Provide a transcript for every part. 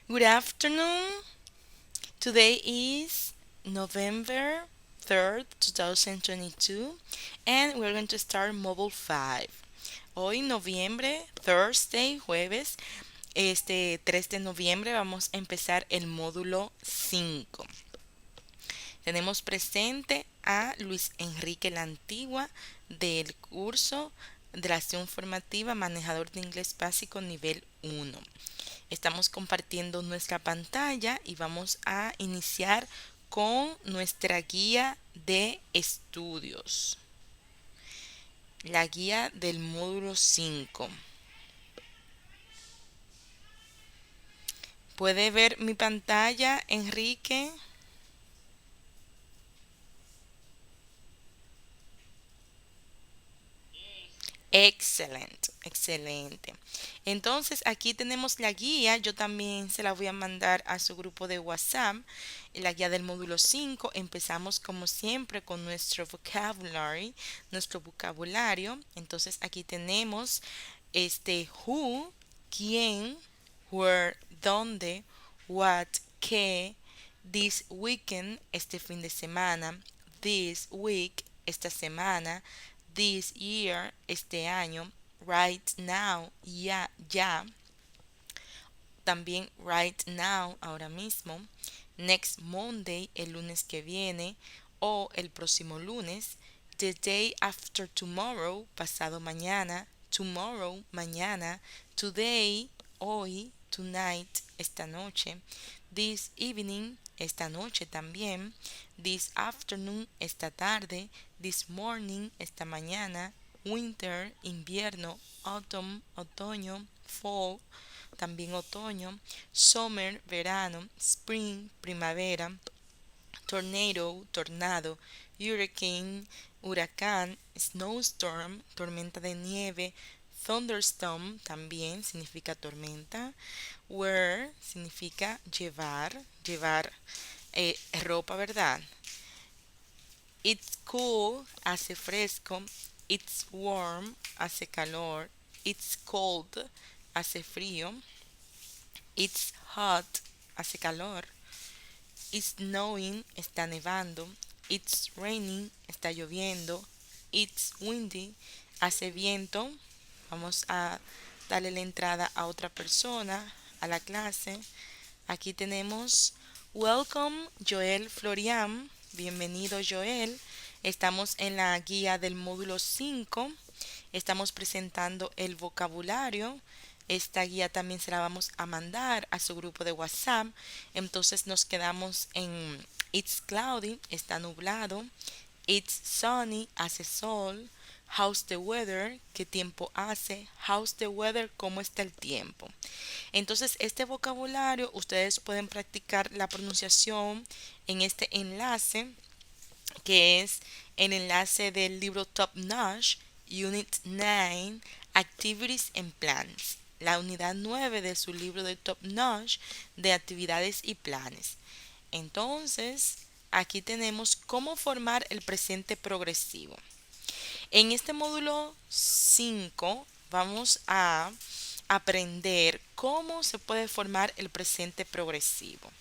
Good afternoon. Today is November 3rd, 2022, and we're going to start Module 5. Hoy, noviembre, Thursday, jueves, 3 de noviembre, vamos a empezar el módulo 5. Tenemos presente a Luis Enrique La Antigua del curso de la acción formativa Manejador de Inglés Básico nivel 1. Estamos compartiendo nuestra pantalla y vamos a iniciar con nuestra guía de estudios, la guía del módulo 5. ¿Puede ver mi pantalla, Enrique? Excelente, excelente. Entonces aquí tenemos la guía. Yo también se la voy a mandar a su grupo de WhatsApp. La guía del módulo 5. Empezamos como siempre con nuestro vocabulario. Entonces aquí tenemos who, quién, where, dónde, what, qué, this weekend, este fin de semana, this week, esta semana, this year, este año, right now, ya, ya, también right now, ahora mismo, next Monday, el lunes que viene, o el próximo lunes, the day after tomorrow, pasado mañana, tomorrow, mañana, today, hoy, tonight, esta noche, this evening, esta noche también, this afternoon, esta tarde, this morning, esta mañana, winter, invierno, autumn, otoño, fall, también otoño, summer, verano, spring, primavera, tornado, tornado, hurricane, huracán, snowstorm, tormenta de nieve, thunderstorm también significa tormenta, wear significa llevar, llevar ropa, ¿verdad? It's cool, hace fresco. It's warm, hace calor. It's cold, hace frío. It's hot, hace calor. It's snowing, está nevando. It's raining, está lloviendo. It's windy, hace viento. Vamos a darle la entrada a otra persona a la clase. Aquí tenemos Welcome Joel Florian. Bienvenido Joel. Estamos en la guía del módulo 5. Estamos presentando el vocabulario. Esta guía también se la vamos a mandar a su grupo de WhatsApp. Entonces nos quedamos en It's cloudy, está nublado. It's sunny, hace sol. How's the weather? ¿Qué tiempo hace? How's the weather? ¿Cómo está el tiempo? Entonces, este vocabulario ustedes pueden practicar la pronunciación en este enlace, que es el enlace del libro Top Notch, Unit 9, Activities and Plans, la unidad 9 de su libro de Top Notch de actividades y planes. Entonces, aquí tenemos cómo formar el presente progresivo. En este módulo 5 vamos a aprender cómo se puede formar el presente progresivo.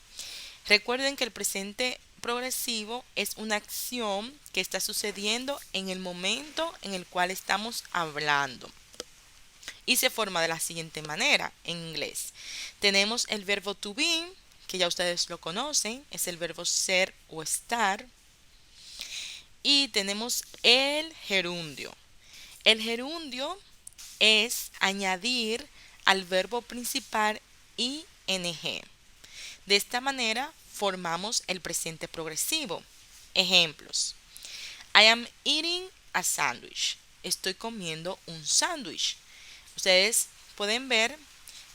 Recuerden que el presente progresivo es una acción que está sucediendo en el momento en el cual estamos hablando. Y se forma de la siguiente manera en inglés. Tenemos el verbo to be, que ya ustedes lo conocen, es el verbo ser o estar. Y tenemos el gerundio. El gerundio es añadir al verbo principal ing. De esta manera formamos el presente progresivo. Ejemplos. I am eating a sandwich. Estoy comiendo un sándwich. Ustedes pueden ver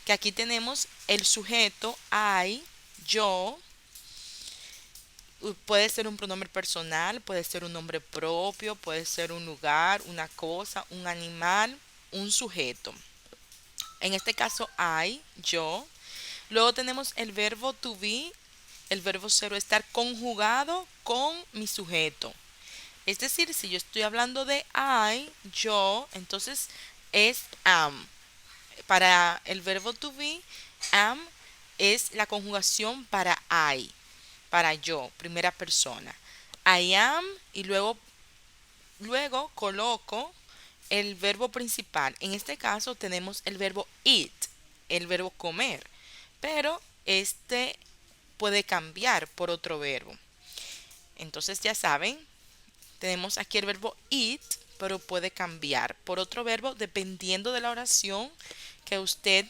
que aquí tenemos el sujeto I, yo. Puede ser un pronombre personal, puede ser un nombre propio, puede ser un lugar, una cosa, un animal, un sujeto. En este caso I, yo. Luego tenemos el verbo to be, el verbo ser o estar conjugado con mi sujeto. Es decir, si yo estoy hablando de I, yo, entonces es am. Para el verbo to be, am es la conjugación para I, para yo, primera persona. I am y luego coloco el verbo principal. En este caso tenemos el verbo eat, el verbo comer, pero este puede cambiar por otro verbo. Entonces ya saben, tenemos aquí el verbo eat, pero puede cambiar por otro verbo dependiendo de la oración que usted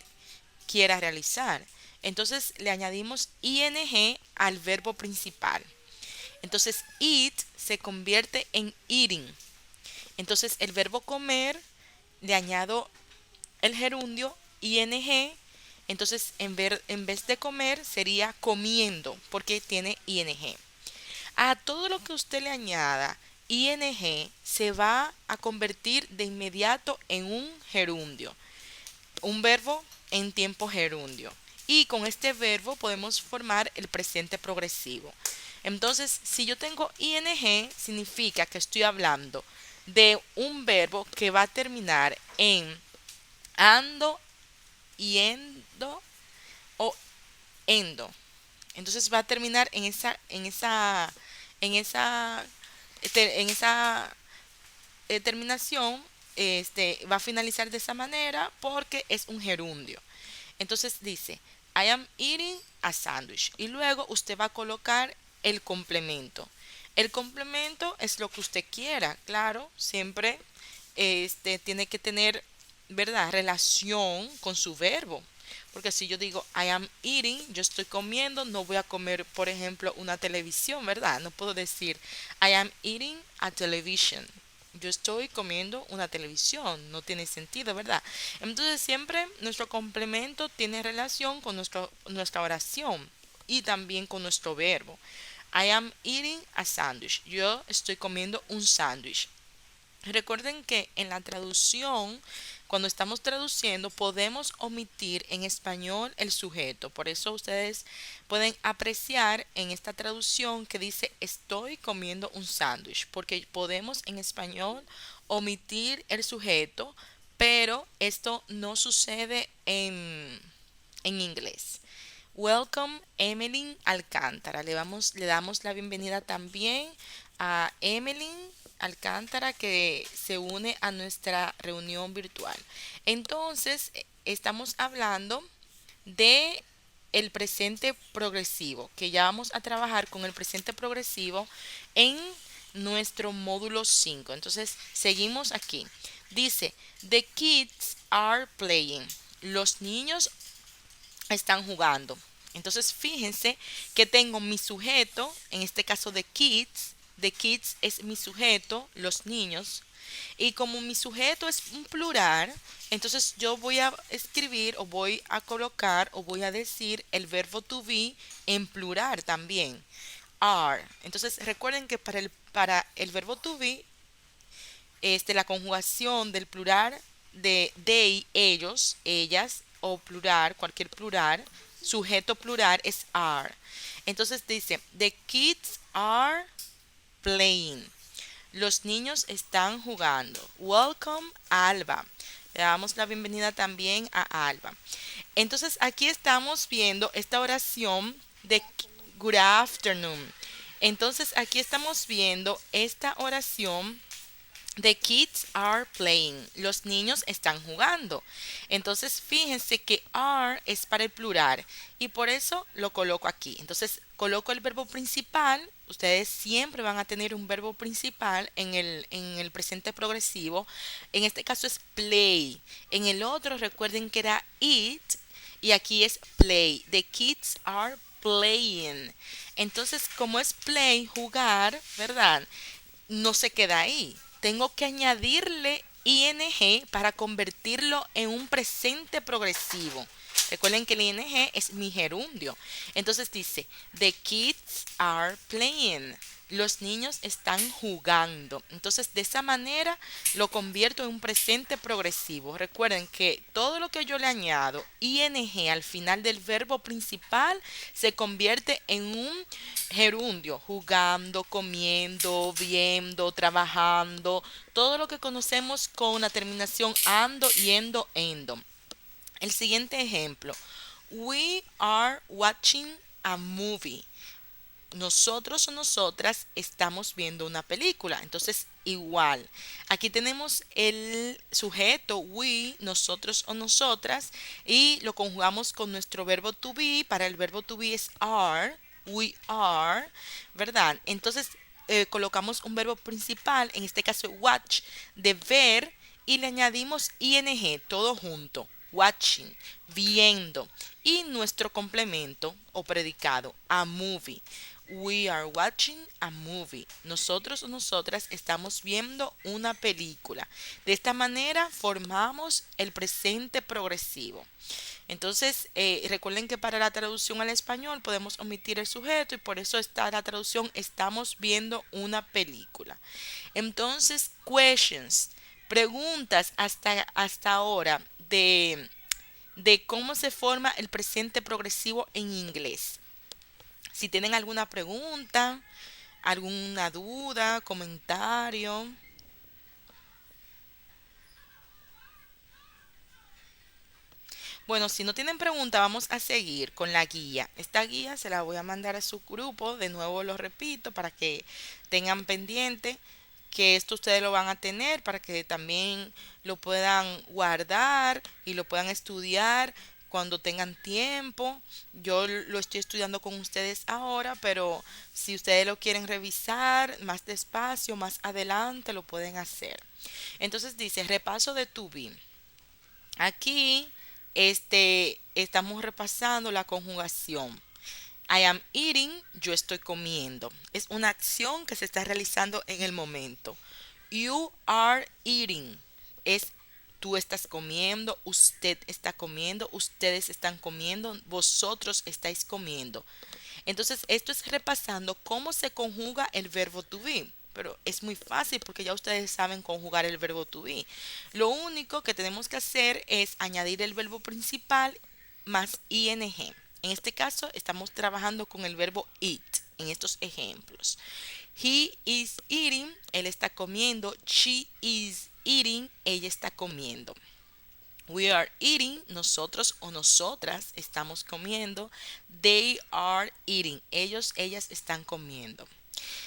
quiera realizar. Entonces le añadimos ing al verbo principal. Entonces eat se convierte en eating. Entonces el verbo comer le añado el gerundio ing. Entonces en vez de comer sería comiendo porque tiene ing. A todo lo que usted le añada ing se va a convertir de inmediato en un gerundio, un verbo en tiempo gerundio. Y con este verbo podemos formar el presente progresivo. Entonces, si yo tengo ing, significa que estoy hablando de un verbo que va a terminar en ando, yendo o endo. Entonces va a terminar en esa terminación. Va a finalizar de esa manera porque es un gerundio. Entonces dice, I am eating a sandwich. Y luego usted va a colocar el complemento. El complemento es lo que usted quiera, claro, siempre tiene que tener, ¿verdad?, relación con su verbo. Porque si yo digo I am eating, yo estoy comiendo, no voy a comer, por ejemplo, una televisión, ¿verdad? No puedo decir I am eating a television. Yo estoy comiendo una televisión, no tiene sentido, ¿verdad? Entonces siempre nuestro complemento tiene relación con nuestra oración y también con nuestro verbo. I am eating a sandwich. Yo estoy comiendo un sándwich. Recuerden que en la traducción, cuando estamos traduciendo, podemos omitir en español el sujeto. Por eso ustedes pueden apreciar en esta traducción que dice estoy comiendo un sándwich, porque podemos en español omitir el sujeto, pero esto no sucede en inglés. Welcome Emily Alcántara. Le damos la bienvenida también a Emily Alcántara que se une a nuestra reunión virtual. Entonces, estamos hablando de el presente progresivo, que ya vamos a trabajar con el presente progresivo en nuestro módulo 5. Entonces, seguimos aquí. Dice, the kids are playing. Los niños están jugando. Entonces fíjense que tengo mi sujeto, en este caso de kids. The kids es mi sujeto, los niños. Y como mi sujeto es un plural, entonces yo voy a escribir o voy a colocar o voy a decir el verbo to be en plural también. Are. Entonces recuerden que para el verbo to be, la conjugación del plural de they, ellos, ellas o plural, cualquier plural, sujeto plural es are. Entonces dice, the kids are playing. Los niños están jugando. Welcome Alba. Le damos la bienvenida también a Alba. Entonces aquí estamos viendo esta oración de good afternoon. Entonces aquí estamos viendo esta oración. The kids are playing. Los niños están jugando. Entonces, fíjense que are es para el plural y por eso lo coloco aquí. Entonces, coloco el verbo principal. Ustedes siempre van a tener un verbo principal en el presente progresivo. En este caso es play. En el otro, recuerden que era eat y aquí es play. The kids are playing. Entonces, como es play, jugar, ¿verdad? No se queda ahí. Tengo que añadirle ing para convertirlo en un presente progresivo. Recuerden que el ing es mi gerundio. Entonces dice, the kids are playing. Los niños están jugando. Entonces de esa manera lo convierto en un presente progresivo. Recuerden que todo lo que yo le añado ing al final del verbo principal se convierte en un gerundio. Jugando, comiendo, viendo, trabajando. Todo lo que conocemos con la terminación ando, yendo, endo. El siguiente ejemplo. We are watching a movie. Nosotros o nosotras estamos viendo una película. Entonces, igual. Aquí tenemos el sujeto we, nosotros o nosotras, y lo conjugamos con nuestro verbo to be. Para el verbo to be es are, we are, ¿verdad? Entonces, colocamos un verbo principal, en este caso watch, de ver, y le añadimos ing, todo junto. Watching, viendo. Y nuestro complemento o predicado, a movie. We are watching a movie. Nosotros o nosotras estamos viendo una película. De esta manera formamos el presente progresivo. Entonces, recuerden que para la traducción al español podemos omitir el sujeto y por eso está la traducción estamos viendo una película. Entonces, questions, preguntas hasta ahora de cómo se forma el presente progresivo en inglés. Si tienen alguna pregunta, alguna duda, comentario. Bueno, si no tienen pregunta, vamos a seguir con la guía. Esta guía se la voy a mandar a su grupo. De nuevo lo repito para que tengan pendiente que esto ustedes lo van a tener para que también lo puedan guardar y lo puedan estudiar cuando tengan tiempo. Yo lo estoy estudiando con ustedes ahora, pero si ustedes lo quieren revisar más despacio, más adelante, lo pueden hacer. Entonces dice, repaso de to be. Aquí estamos repasando la conjugación. I am eating, yo estoy comiendo. Es una acción que se está realizando en el momento. You are eating. Es tú estás comiendo, usted está comiendo, ustedes están comiendo, vosotros estáis comiendo. Entonces, esto es repasando cómo se conjuga el verbo to be. Pero es muy fácil porque ya ustedes saben conjugar el verbo to be. Lo único que tenemos que hacer es añadir el verbo principal más ing. En este caso estamos trabajando con el verbo eat en estos ejemplos. He is eating, él está comiendo. She is eating, ella está comiendo. We are eating, nosotros o nosotras estamos comiendo. They are eating, ellos, ellas están comiendo.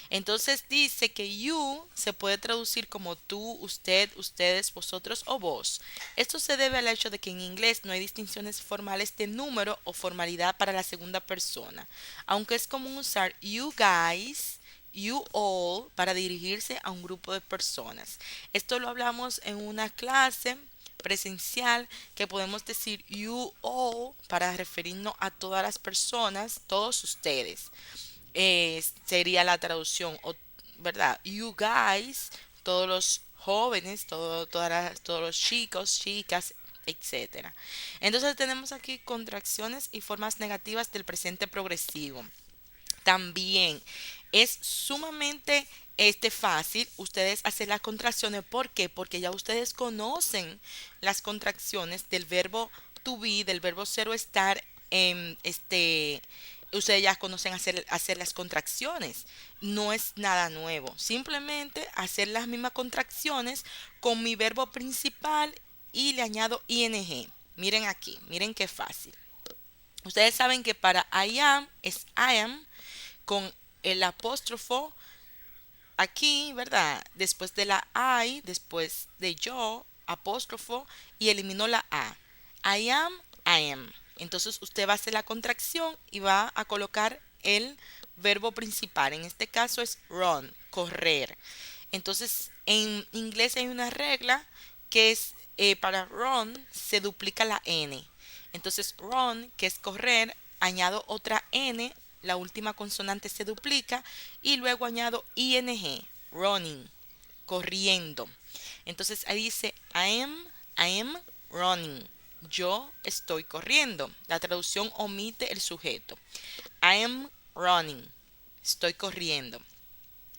Entonces dice que you se puede traducir como tú, usted, ustedes, vosotros o vos. Esto se debe al hecho de que en inglés no hay distinciones formales de número o formalidad para la segunda persona, aunque es común usar you guys, you all para dirigirse a un grupo de personas. Esto lo hablamos en una clase presencial que podemos decir you all para referirnos a todas las personas, todos ustedes. Sería la traducción, ¿verdad? You guys, todos los jóvenes, todos los chicos, chicas, etcétera. Entonces tenemos aquí contracciones y formas negativas del presente progresivo. También es sumamente fácil ustedes hacer las contracciones. ¿Por qué? Porque ya ustedes conocen las contracciones del verbo to be, del verbo ser o estar. Ustedes ya conocen hacer las contracciones. No es nada nuevo. Simplemente hacer las mismas contracciones con mi verbo principal y le añado ing. Miren aquí, miren qué fácil. Ustedes saben que para I am es I am con el apóstrofo aquí, ¿verdad? Después de la I, después de yo, apóstrofo y eliminó la A. I am, I am. Entonces usted va a hacer la contracción y va a colocar el verbo principal. En este caso es run, correr. Entonces en inglés hay una regla que es para run se duplica la N. Entonces run, que es correr, añado otra N, la última consonante se duplica y luego añado ing, running, corriendo. Entonces ahí dice I am running. Yo estoy corriendo. La traducción omite el sujeto. I am running. Estoy corriendo.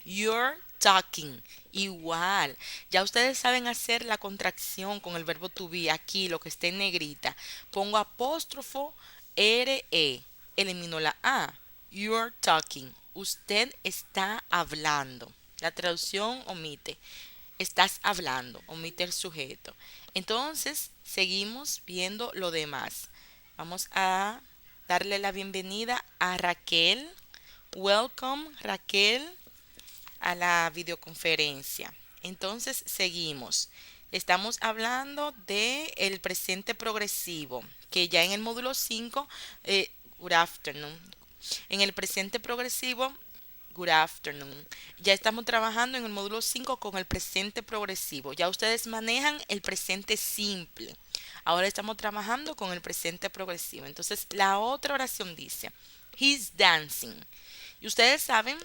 You're talking. Igual. Ya ustedes saben hacer la contracción con el verbo to be. Aquí lo que está en negrita. Pongo apóstrofo RE. Elimino la A. You're talking. Usted está hablando. La traducción omite. Estás hablando. Omite el sujeto. Entonces, seguimos viendo lo demás. Vamos a darle la bienvenida a Raquel. Welcome, Raquel, a la videoconferencia. Entonces, seguimos. Estamos hablando de el presente progresivo, que ya en el módulo 5, good afternoon. En el presente progresivo, good afternoon. Ya estamos trabajando en el módulo 5 con el presente progresivo. Ya ustedes manejan el presente simple. Ahora estamos trabajando con el presente progresivo. Entonces, la otra oración dice, he's dancing. Y ustedes saben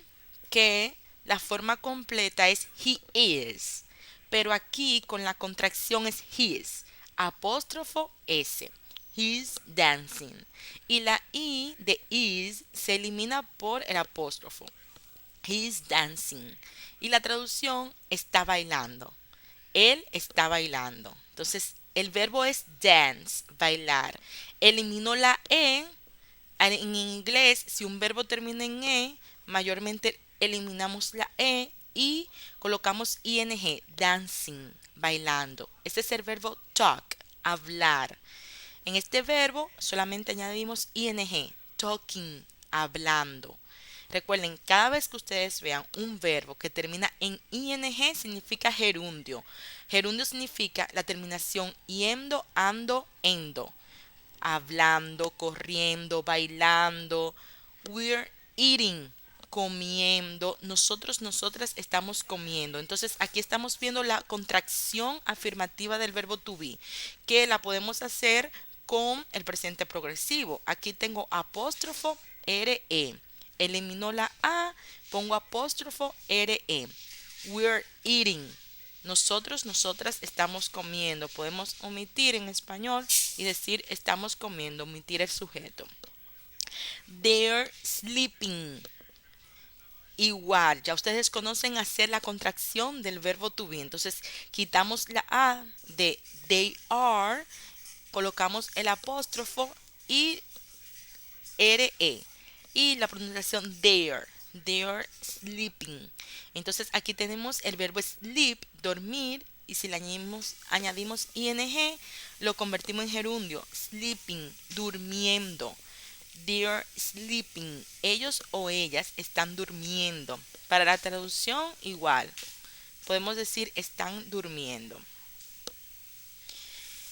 que la forma completa es he is. Pero aquí con la contracción es his. Apóstrofo S. He's dancing. Y la I de is se elimina por el apóstrofo. He's dancing. Y la traducción está bailando. Él está bailando. Entonces, el verbo es dance, bailar. Eliminó la E. En inglés, si un verbo termina en E, mayormente eliminamos la E y colocamos ing, dancing, bailando. Este es el verbo talk, hablar. En este verbo solamente añadimos ing, talking, hablando. Recuerden, cada vez que ustedes vean un verbo que termina en ing significa gerundio. Gerundio significa la terminación yendo, ando, endo. Hablando, corriendo, bailando. We're eating, comiendo. Nosotros, nosotras estamos comiendo. Entonces aquí estamos viendo la contracción afirmativa del verbo to be, que la podemos hacer con el presente progresivo. Aquí tengo apóstrofo re. Elimino la a, pongo apóstrofo re. We're eating. Nosotros, nosotras estamos comiendo. Podemos omitir en español y decir estamos comiendo, omitir el sujeto. They're sleeping. Igual, ya ustedes conocen hacer la contracción del verbo to be. Entonces, quitamos la A de they are, colocamos el apóstrofo y RE. Y la pronunciación they're. They're sleeping. Entonces, aquí tenemos el verbo sleep, dormir. Y si le añadimos ing, lo convertimos en gerundio. Sleeping, durmiendo. They're sleeping. Ellos o ellas están durmiendo. Para la traducción, igual. Podemos decir están durmiendo.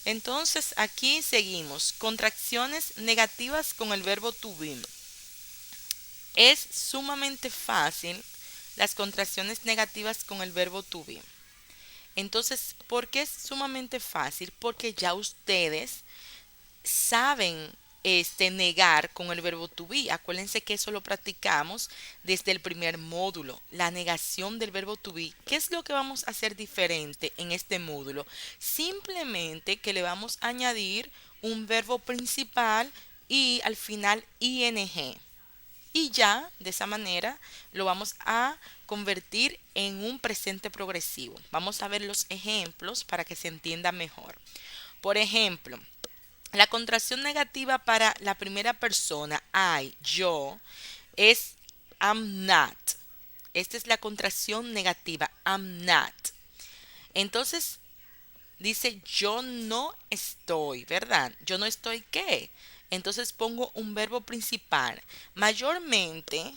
Entonces, aquí seguimos. Contracciones negativas con el verbo to be. Es sumamente fácil las contracciones negativas con el verbo to be. Entonces, ¿por qué es sumamente fácil? Porque ya ustedes saben negar con el verbo to be. Acuérdense que eso lo practicamos desde el primer módulo, la negación del verbo to be. ¿Qué es lo que vamos a hacer diferente en este módulo? Simplemente que le vamos a añadir un verbo principal y al final ing. Y ya de esa manera lo vamos a convertir en un presente progresivo. Vamos a ver los ejemplos para que se entienda mejor. Por ejemplo, la contracción negativa para la primera persona, I, yo, es I'm not. Esta es la contracción negativa, I'm not. Entonces dice yo no estoy, ¿verdad? Yo no estoy ¿qué? Entonces pongo un verbo principal. Mayormente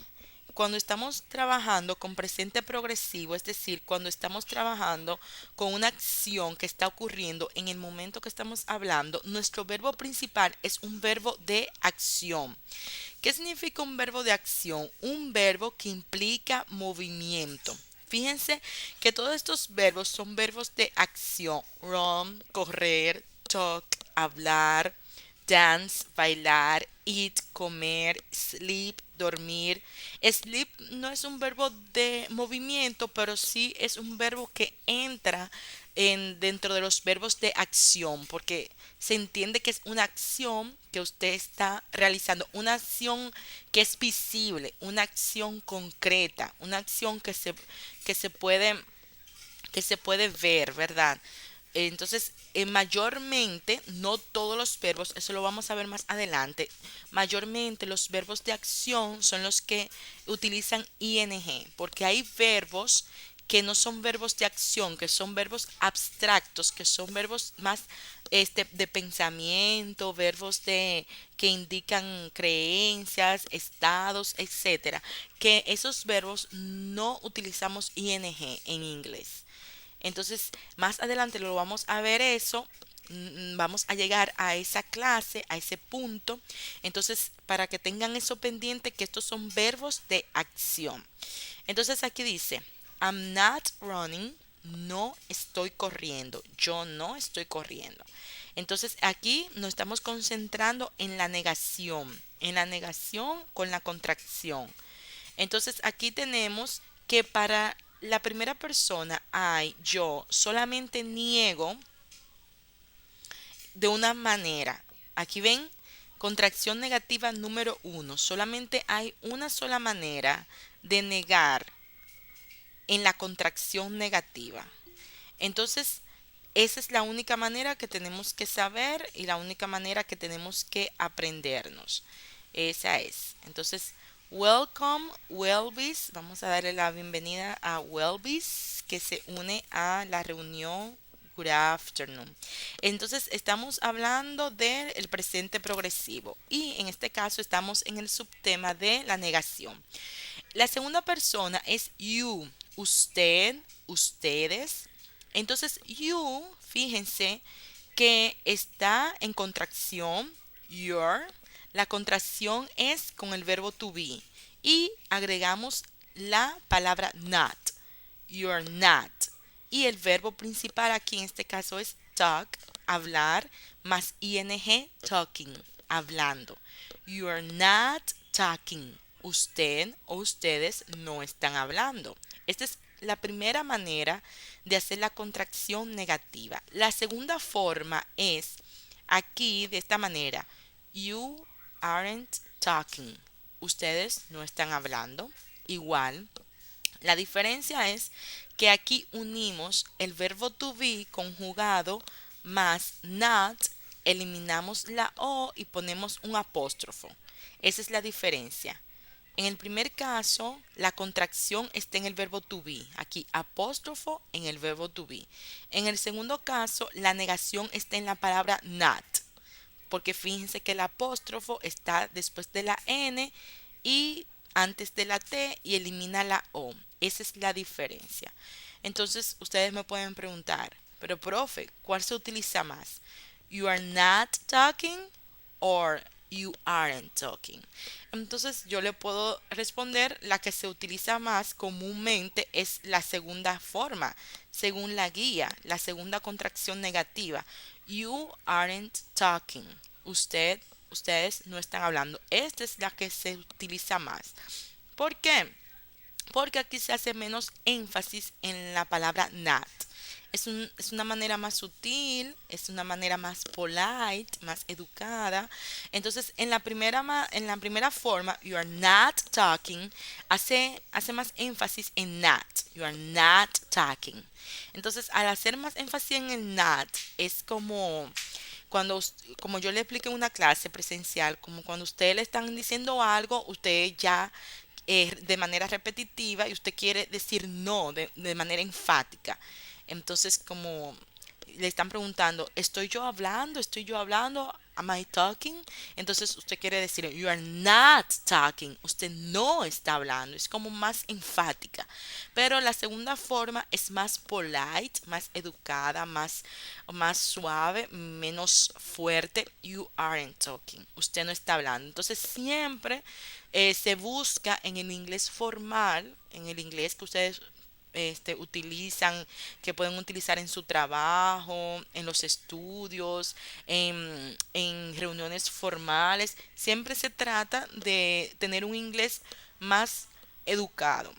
cuando estamos trabajando con presente progresivo, es decir, cuando estamos trabajando con una acción que está ocurriendo en el momento que estamos hablando, nuestro verbo principal es un verbo de acción. ¿Qué significa un verbo de acción? Un verbo que implica movimiento. Fíjense que todos estos verbos son verbos de acción. Run, correr, talk, hablar, dance, bailar, eat, comer, sleep, dormir. Sleep no es un verbo de movimiento, pero sí es un verbo que entra dentro de los verbos de acción, porque se entiende que es una acción que usted está realizando, una acción que es visible, una acción concreta, una acción que se puede, que se puede ver, ¿verdad? Entonces, mayormente, no todos los verbos, eso lo vamos a ver más adelante, mayormente los verbos de acción son los que utilizan ing, porque hay verbos que no son verbos de acción, que son verbos abstractos, que son verbos más de pensamiento, verbos de que indican creencias, estados, etcétera, que esos verbos no utilizamos ing en inglés. Entonces, más adelante lo vamos a ver eso. Vamos a llegar a esa clase, a ese punto. Entonces, para que tengan eso pendiente, que estos son verbos de acción. Entonces aquí dice, I'm not running, no estoy corriendo, yo no estoy corriendo. Entonces aquí nos estamos concentrando en la negación con la contracción. Entonces aquí tenemos que para la primera persona hay yo solamente niego de una manera. Aquí ven, contracción negativa número uno. Solamente hay una sola manera de negar en la contracción negativa. Entonces, esa es la única manera que tenemos que saber y la única manera que tenemos que aprendernos. Esa es. Entonces, welcome, Welbis. Vamos a darle la bienvenida a Welbis, que se une a la reunión. Good afternoon. Entonces, estamos hablando del presente progresivo y en este caso estamos en el subtema de la negación. La segunda persona es you, usted, ustedes. Entonces, you, fíjense que está en contracción, your. La contracción es con el verbo to be y agregamos la palabra not, you're not. Y el verbo principal aquí en este caso es talk, hablar, más ing, talking, hablando. You're not talking. Usted o ustedes no están hablando. Esta es la primera manera de hacer la contracción negativa. La segunda forma es aquí de esta manera. You aren't talking. Ustedes no están hablando. Igual, la diferencia es que aquí unimos el verbo to be conjugado más not, eliminamos la o y ponemos un apóstrofo. Esa es la diferencia. En el primer caso, la contracción está en el verbo to be. Aquí apóstrofo en el verbo to be. En el segundo caso, la negación está en la palabra not. Porque fíjense que el apóstrofo está después de la N y antes de la T y elimina la O. Esa es la diferencia. Entonces, ustedes me pueden preguntar, pero profe, ¿cuál se utiliza más? You are not talking or you aren't talking. Entonces, yo le puedo responder la que se utiliza más comúnmente es la segunda forma, según la guía, la segunda contracción negativa. You aren't talking. Usted, ustedes no están hablando. Esta es la que se utiliza más. ¿Por qué? Porque aquí se hace menos énfasis en la palabra not. Es una manera más sutil, es una manera más polite, más educada. Entonces, en la primera forma, you are not talking, hace más énfasis en not. You are not talking. Entonces, al hacer más énfasis en el not, es como como yo le expliqué en una clase presencial, como cuando ustedes le están diciendo algo, usted ya de manera repetitiva y usted quiere decir no de manera enfática. Entonces, como le están preguntando, ¿estoy yo hablando? ¿Estoy yo hablando? Am I talking? Entonces usted quiere decir, you are not talking. Usted no está hablando. Es como más enfática. Pero la segunda forma es más polite, más educada, más suave, menos fuerte. You aren't talking. Usted no está hablando. Entonces siempre se busca en el inglés formal, en el inglés que ustedes utilizan, que pueden utilizar en su trabajo, en los estudios, en reuniones formales. Siempre se trata de tener un inglés más educado.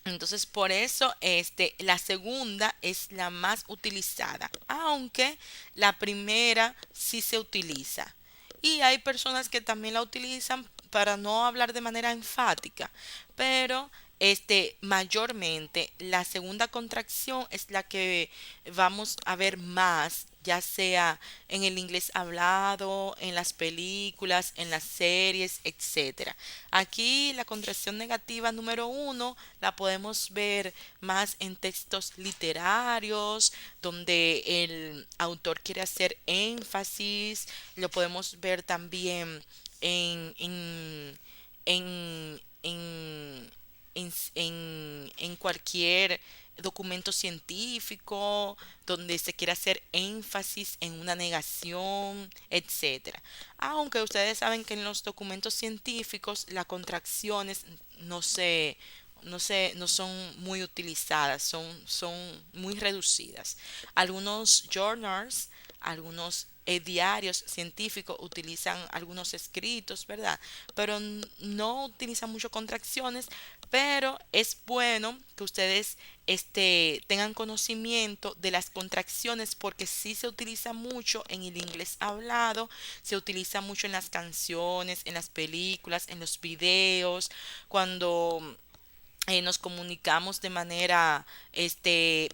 Entonces, por eso, la segunda es la más utilizada, aunque la primera sí se utiliza. Y hay personas que también la utilizan para no hablar de manera enfática, pero mayormente la segunda contracción es la que vamos a ver más ya sea en el inglés hablado, en las películas, en las series, etcétera. Aquí la contracción negativa número uno la podemos ver más en textos literarios, donde el autor quiere hacer énfasis. Lo podemos ver también en, en, en cualquier documento científico donde se quiere hacer énfasis en una negación, etcétera. Aunque ustedes saben que en los documentos científicos las contracciones no se no son muy utilizadas, son muy reducidas. Algunos journals, algunos diarios científicos utilizan algunos escritos, ¿verdad? Pero no utilizan mucho contracciones, pero es bueno que ustedes tengan conocimiento de las contracciones porque sí se utiliza mucho en el inglés hablado, se utiliza mucho en las canciones, en las películas, en los videos, cuando nos comunicamos de manera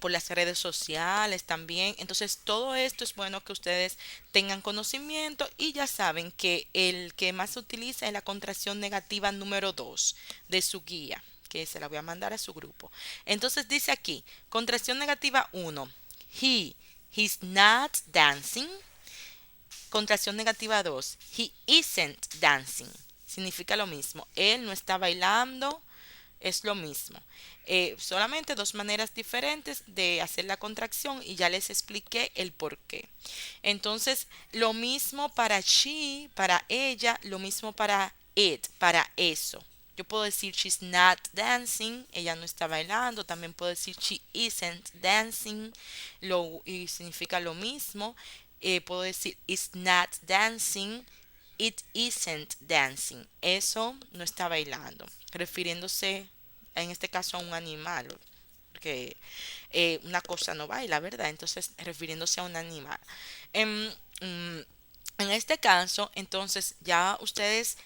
por las redes sociales también. Entonces, todo esto es bueno que ustedes tengan conocimiento y ya saben que el que más se utiliza es la contracción negativa número 2 de su guía, que se la voy a mandar a su grupo. Entonces, dice aquí, contracción negativa uno, he's not dancing. Contracción negativa 2, he isn't dancing. Significa lo mismo, él no está bailando, es lo mismo. Solamente dos maneras diferentes de hacer la contracción y ya les expliqué el por qué. Entonces, lo mismo para she, para ella, lo mismo para it, para eso. Yo puedo decir she's not dancing, ella no está bailando. También puedo decir she isn't dancing, y significa lo mismo. Puedo decir it's not dancing, it isn't dancing. Eso no está bailando, refiriéndose en este caso a un animal, porque una cosa no baila, ¿verdad? Entonces, refiriéndose a un animal. En, mm, en este caso, entonces, ya ustedes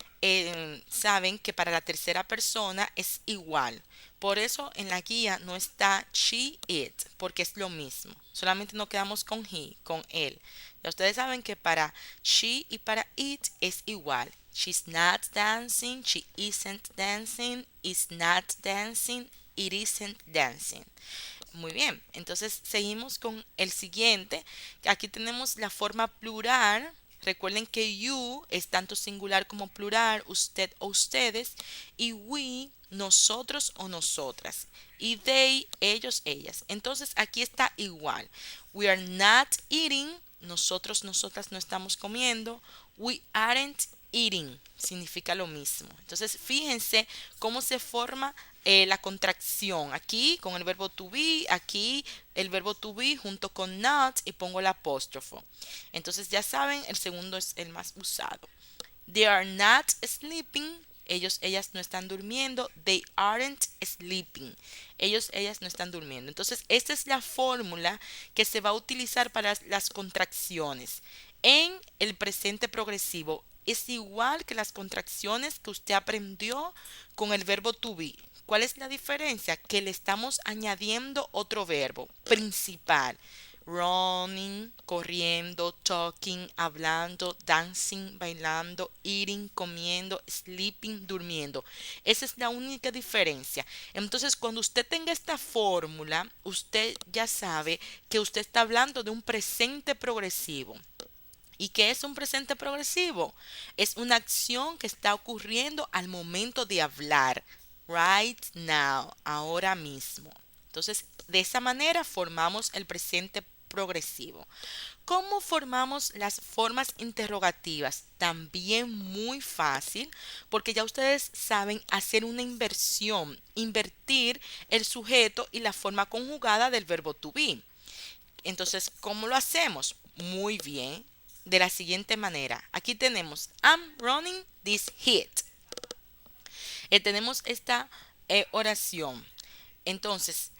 saben que para la tercera persona es igual. Por eso en la guía no está she, it, porque es lo mismo. Solamente nos quedamos con he, con él. Ya ustedes saben que para she y para it es igual. She's not dancing, she isn't dancing, is not dancing, it isn't dancing. Muy bien, entonces seguimos con el siguiente. Aquí tenemos la forma plural. Recuerden que you es tanto singular como plural, usted o ustedes, y we, nosotros o nosotras, y they, ellos, ellas. Entonces aquí está igual. We are not eating, nosotros, nosotras no estamos comiendo. We aren't eating, significa lo mismo. Entonces fíjense cómo se forma la contracción. Aquí con el verbo to be, aquí el verbo to be junto con not y pongo el apóstrofo. Entonces ya saben, el segundo es el más usado. They are not sleeping. Ellos, ellas no están durmiendo. They aren't sleeping. Ellos, ellas no están durmiendo. Entonces, esta es la fórmula que se va a utilizar para las contracciones. En el presente progresivo es igual que las contracciones que usted aprendió con el verbo to be. ¿Cuál es la diferencia? Que le estamos añadiendo otro verbo principal. Running, corriendo, talking, hablando, dancing, bailando, eating, comiendo, sleeping, durmiendo. Esa es la única diferencia. Entonces, cuando usted tenga esta fórmula, usted ya sabe que usted está hablando de un presente progresivo. ¿Y qué es un presente progresivo? Es una acción que está ocurriendo al momento de hablar. Right now, ahora mismo. Entonces, de esa manera formamos el presente progresivo. ¿Cómo formamos las formas interrogativas? También muy fácil, porque ya ustedes saben hacer una inversión, invertir el sujeto y la forma conjugada del verbo to be. Entonces, ¿cómo lo hacemos? Muy bien, de la siguiente manera. Aquí tenemos I'm running this heat. Tenemos esta oración. Entonces,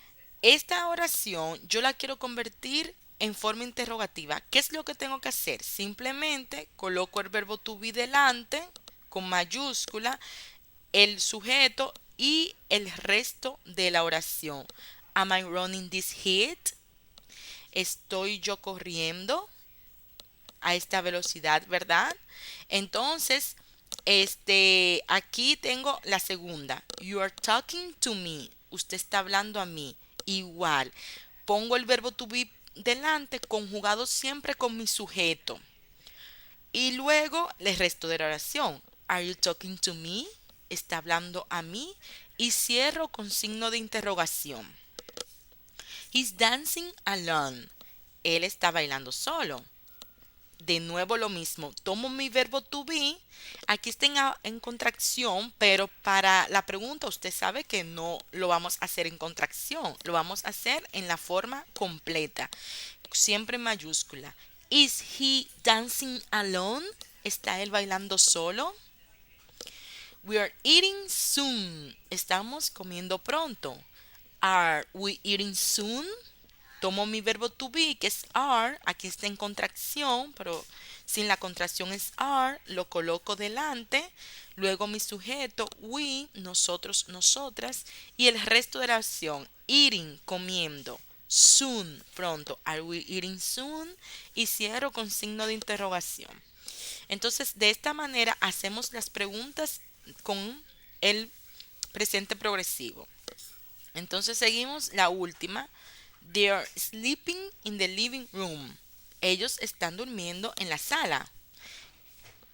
esta oración yo la quiero convertir en forma interrogativa. ¿Qué es lo que tengo que hacer? Simplemente coloco el verbo to be delante con mayúscula, el sujeto y el resto de la oración. Am I running this heat? ¿Estoy yo corriendo? a esta velocidad, ¿verdad? Entonces, aquí tengo la segunda. You are talking to me. Usted está hablando a mí. Igual. Pongo el verbo to be delante, conjugado siempre con mi sujeto. Y luego el resto de la oración. Are you talking to me? Está hablando a mí. Y cierro con signo de interrogación. He's dancing alone. Él está bailando solo. De nuevo lo mismo. Tomo mi verbo to be. Aquí está en contracción, pero para la pregunta usted sabe que no lo vamos a hacer en contracción. Lo vamos a hacer en la forma completa. Siempre en mayúscula. Is he dancing alone? ¿Está él bailando solo? We are eating soon. Estamos comiendo pronto. Are we eating soon? Tomo mi verbo to be, que es are, aquí está en contracción, pero sin la contracción es are, lo coloco delante, luego mi sujeto, we, nosotros, nosotras, y el resto de la acción, eating, comiendo, soon, pronto, are we eating soon? Y cierro con signo de interrogación. Entonces, de esta manera hacemos las preguntas con el presente progresivo. Entonces seguimos la última. They are sleeping in the living room. Ellos están durmiendo en la sala.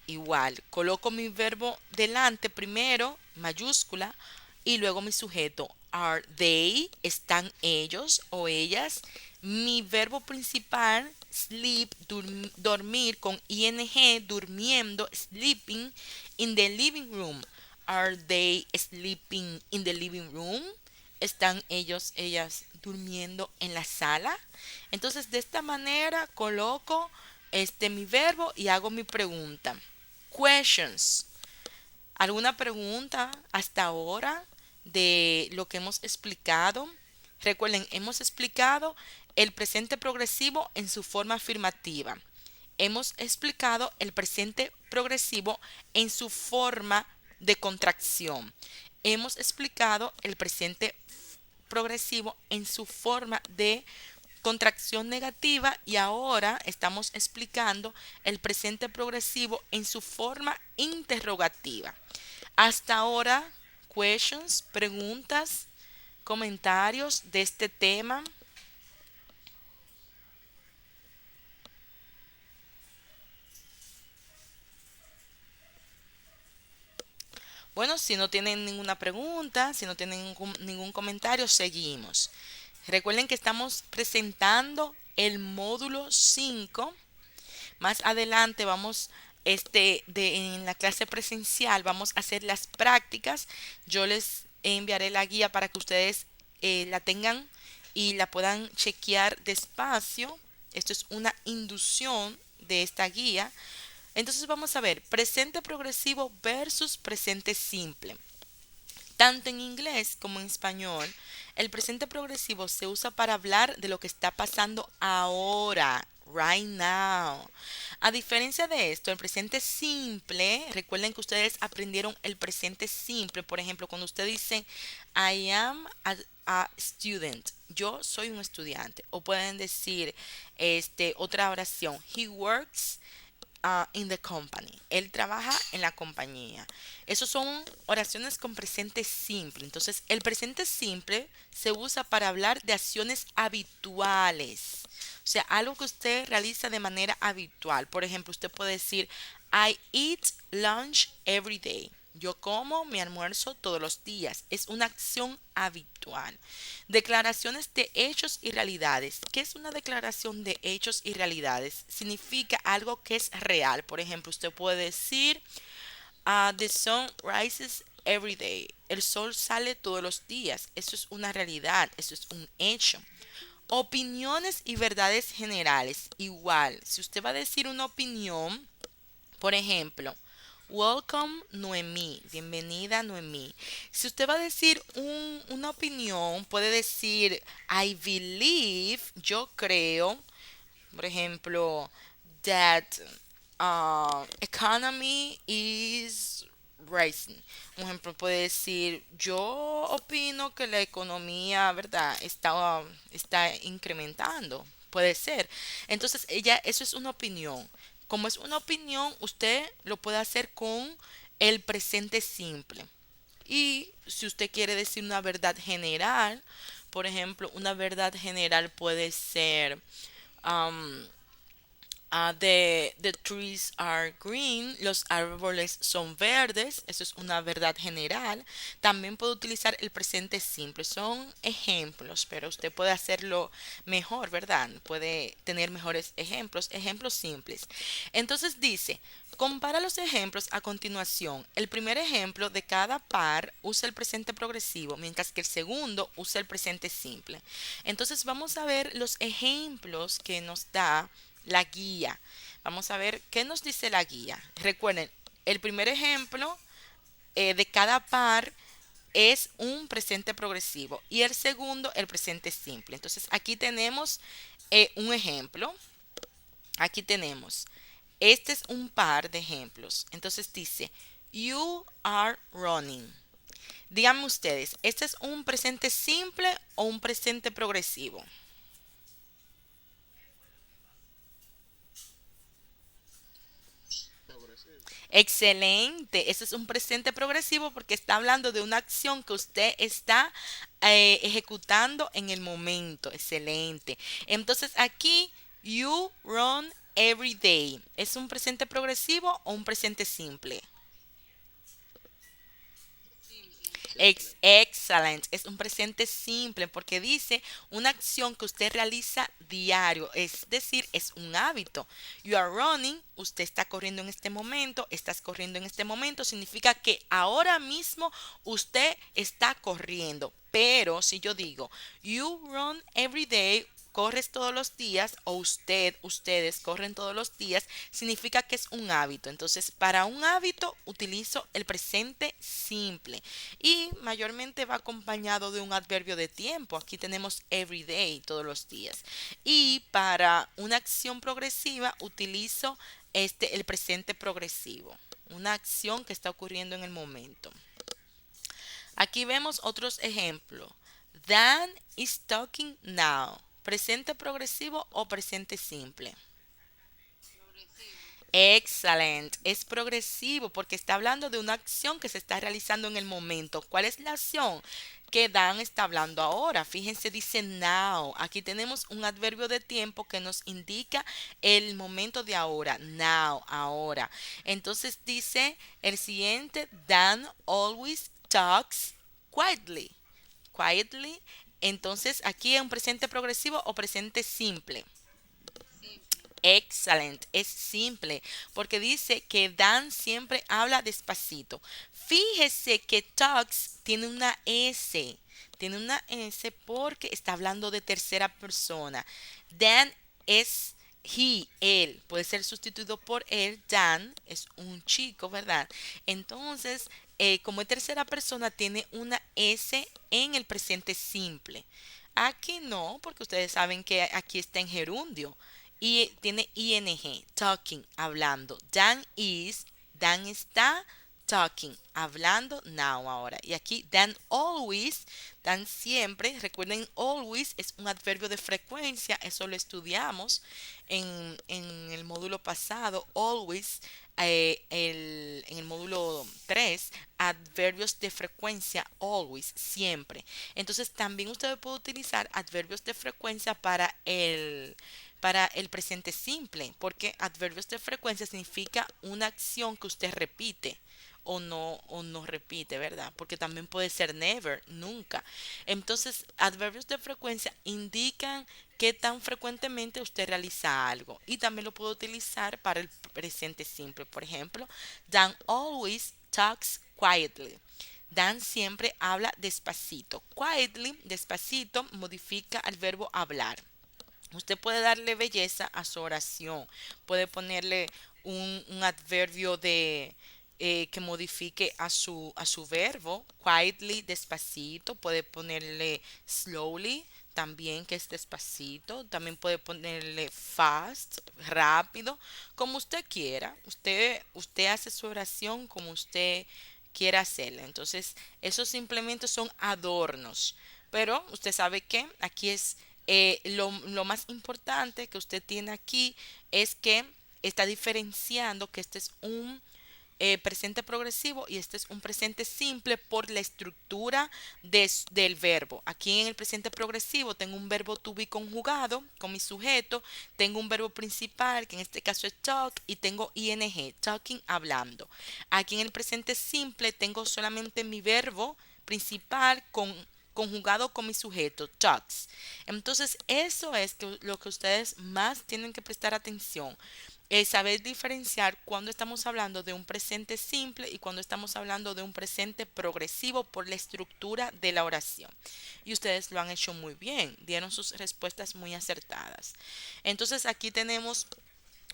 Igual, coloco mi verbo delante primero, mayúscula, y luego mi sujeto. Are they? ¿Están ellos o ellas? Mi verbo principal, sleep, dormir con ing, durmiendo, sleeping in the living room. Are they sleeping in the living room? ¿Están ellos, ellas durmiendo en la sala? Entonces, de esta manera coloco mi verbo y hago mi pregunta. Questions. ¿Alguna pregunta hasta ahora de lo que hemos explicado? Recuerden, hemos explicado el presente progresivo en su forma afirmativa. Hemos explicado el presente progresivo en su forma de contracción. Hemos explicado el presente progresivo en su forma de contracción negativa y ahora estamos explicando el presente progresivo en su forma interrogativa. Hasta ahora, questions, preguntas, comentarios de este tema. Bueno, si no tienen ninguna pregunta, si no tienen ningún comentario, seguimos. Recuerden que estamos presentando el módulo 5. Más adelante vamos, en la clase presencial, vamos a hacer las prácticas. Yo les enviaré la guía para que ustedes la tengan y la puedan chequear despacio. Esto es una inducción de esta guía. Entonces vamos a ver presente progresivo versus presente simple. Tanto en inglés como en español, el presente progresivo se usa para hablar de lo que está pasando ahora, right now. A diferencia de esto, el presente simple, recuerden que ustedes aprendieron el presente simple. Por ejemplo, cuando usted dice, I am a student, yo soy un estudiante. O pueden decir, otra oración, he works in the company. Él trabaja en la compañía. Esos son oraciones con presente simple. Entonces, el presente simple se usa para hablar de acciones habituales. O sea, algo que usted realiza de manera habitual. Por ejemplo, usted puede decir, I eat lunch every day. Yo como mi almuerzo todos los días. Es una acción habitual. Declaraciones de hechos y realidades. ¿Qué es una declaración de hechos y realidades? Significa algo que es real. Por ejemplo, usted puede decir, the sun rises every day. El sol sale todos los días. Eso es una realidad. Eso es un hecho. Opiniones y verdades generales. Igual, si usted va a decir una opinión, por ejemplo, welcome Noemí, bienvenida Noemí. Si usted va a decir una opinión, puede decir I believe, yo creo, por ejemplo, that economy is rising. Un ejemplo puede decir, yo opino que la economía, ¿verdad? Está incrementando. Puede ser. Entonces, eso es una opinión. Como es una opinión, usted lo puede hacer con el presente simple. Y si usted quiere decir una verdad general, por ejemplo, una verdad general puede ser, um, the trees are green, los árboles son verdes, eso es una verdad general. También puede utilizar el presente simple, son ejemplos, pero usted puede hacerlo mejor, ¿verdad? Puede tener mejores ejemplos, ejemplos simples. Entonces dice, compara los ejemplos a continuación. El primer ejemplo de cada par usa el presente progresivo, mientras que el segundo usa el presente simple. Entonces vamos a ver los ejemplos que nos da la guía. Vamos a ver qué nos dice la guía. Recuerden, el primer ejemplo de cada par es un presente progresivo y el segundo el presente simple. Entonces aquí tenemos un ejemplo. Aquí tenemos. Este es un par de ejemplos. Entonces dice, you are running. Díganme ustedes, ¿este es un presente simple o un presente progresivo? Excelente. Ese es un presente progresivo porque está hablando de una acción que usted está ejecutando en el momento. Excelente. Entonces aquí, you run every day. ¿Es un presente progresivo o un presente simple? Excellent. Es un presente simple porque dice una acción que usted realiza diario, es decir, es un hábito. You are running, usted está corriendo en este momento, estás corriendo en este momento, significa que ahora mismo usted está corriendo. Pero si yo digo, you run every day, corres todos los días o ustedes corren todos los días, significa que es un hábito. Entonces, para un hábito utilizo el presente simple y mayormente va acompañado de un adverbio de tiempo. Aquí tenemos every day, todos los días. Y para una acción progresiva utilizo el presente progresivo, una acción que está ocurriendo en el momento. Aquí vemos otros ejemplos. Dan is talking now. ¿Presente progresivo o presente simple? Excelente, es progresivo porque está hablando de una acción que se está realizando en el momento. ¿Cuál es la acción que Dan está hablando ahora? Fíjense, dice now. Aquí tenemos un adverbio de tiempo que nos indica el momento de ahora. Now, ahora. Entonces dice el siguiente, Dan always talks quietly. Quietly. Entonces aquí es un presente progresivo o presente simple. Excellent, es simple, porque dice que Dan siempre habla despacito. Fíjese que talks tiene una S porque está hablando de tercera persona. Dan es él, puede ser sustituido por él. Dan es un chico, ¿verdad? Entonces, como es tercera persona, tiene una S en el presente simple. Aquí no, porque ustedes saben que aquí está en gerundio. Y tiene ing, talking, hablando. Dan está talking, hablando now ahora. Y aquí Dan siempre, recuerden, always es un adverbio de frecuencia, eso lo estudiamos en el módulo pasado. Always, en el módulo 3 adverbios de frecuencia, always, siempre. Entonces también usted puede utilizar adverbios de frecuencia para el presente simple, porque adverbios de frecuencia significa una acción que usted repite o no repite, ¿verdad? Porque también puede ser never, nunca. Entonces, adverbios de frecuencia indican qué tan frecuentemente usted realiza algo y también lo puede utilizar para el presente simple. Por ejemplo, Dan always talks quietly. Dan siempre habla despacito. Quietly, despacito, modifica el verbo hablar. Usted puede darle belleza a su oración, puede ponerle un adverbio que modifique a su verbo, quietly, despacito, puede ponerle slowly, también que es despacito, también puede ponerle fast, rápido, como usted quiera. Usted hace su oración como usted quiera hacerla. Entonces, esos simplemente son adornos. Pero usted sabe que aquí es lo más importante que usted tiene aquí es que está diferenciando que este es un presente progresivo y este es un presente simple por la estructura del verbo. Aquí en el presente progresivo tengo un verbo to be conjugado con mi sujeto, tengo un verbo principal que en este caso es talk y tengo ing, talking, hablando. Aquí en el presente simple tengo solamente mi verbo principal conjugado con mi sujeto, talks. Entonces, eso es lo que ustedes más tienen que prestar atención, es saber diferenciar cuando estamos hablando de un presente simple y cuando estamos hablando de un presente progresivo por la estructura de la oración. Y ustedes lo han hecho muy bien, dieron sus respuestas muy acertadas. Entonces aquí tenemos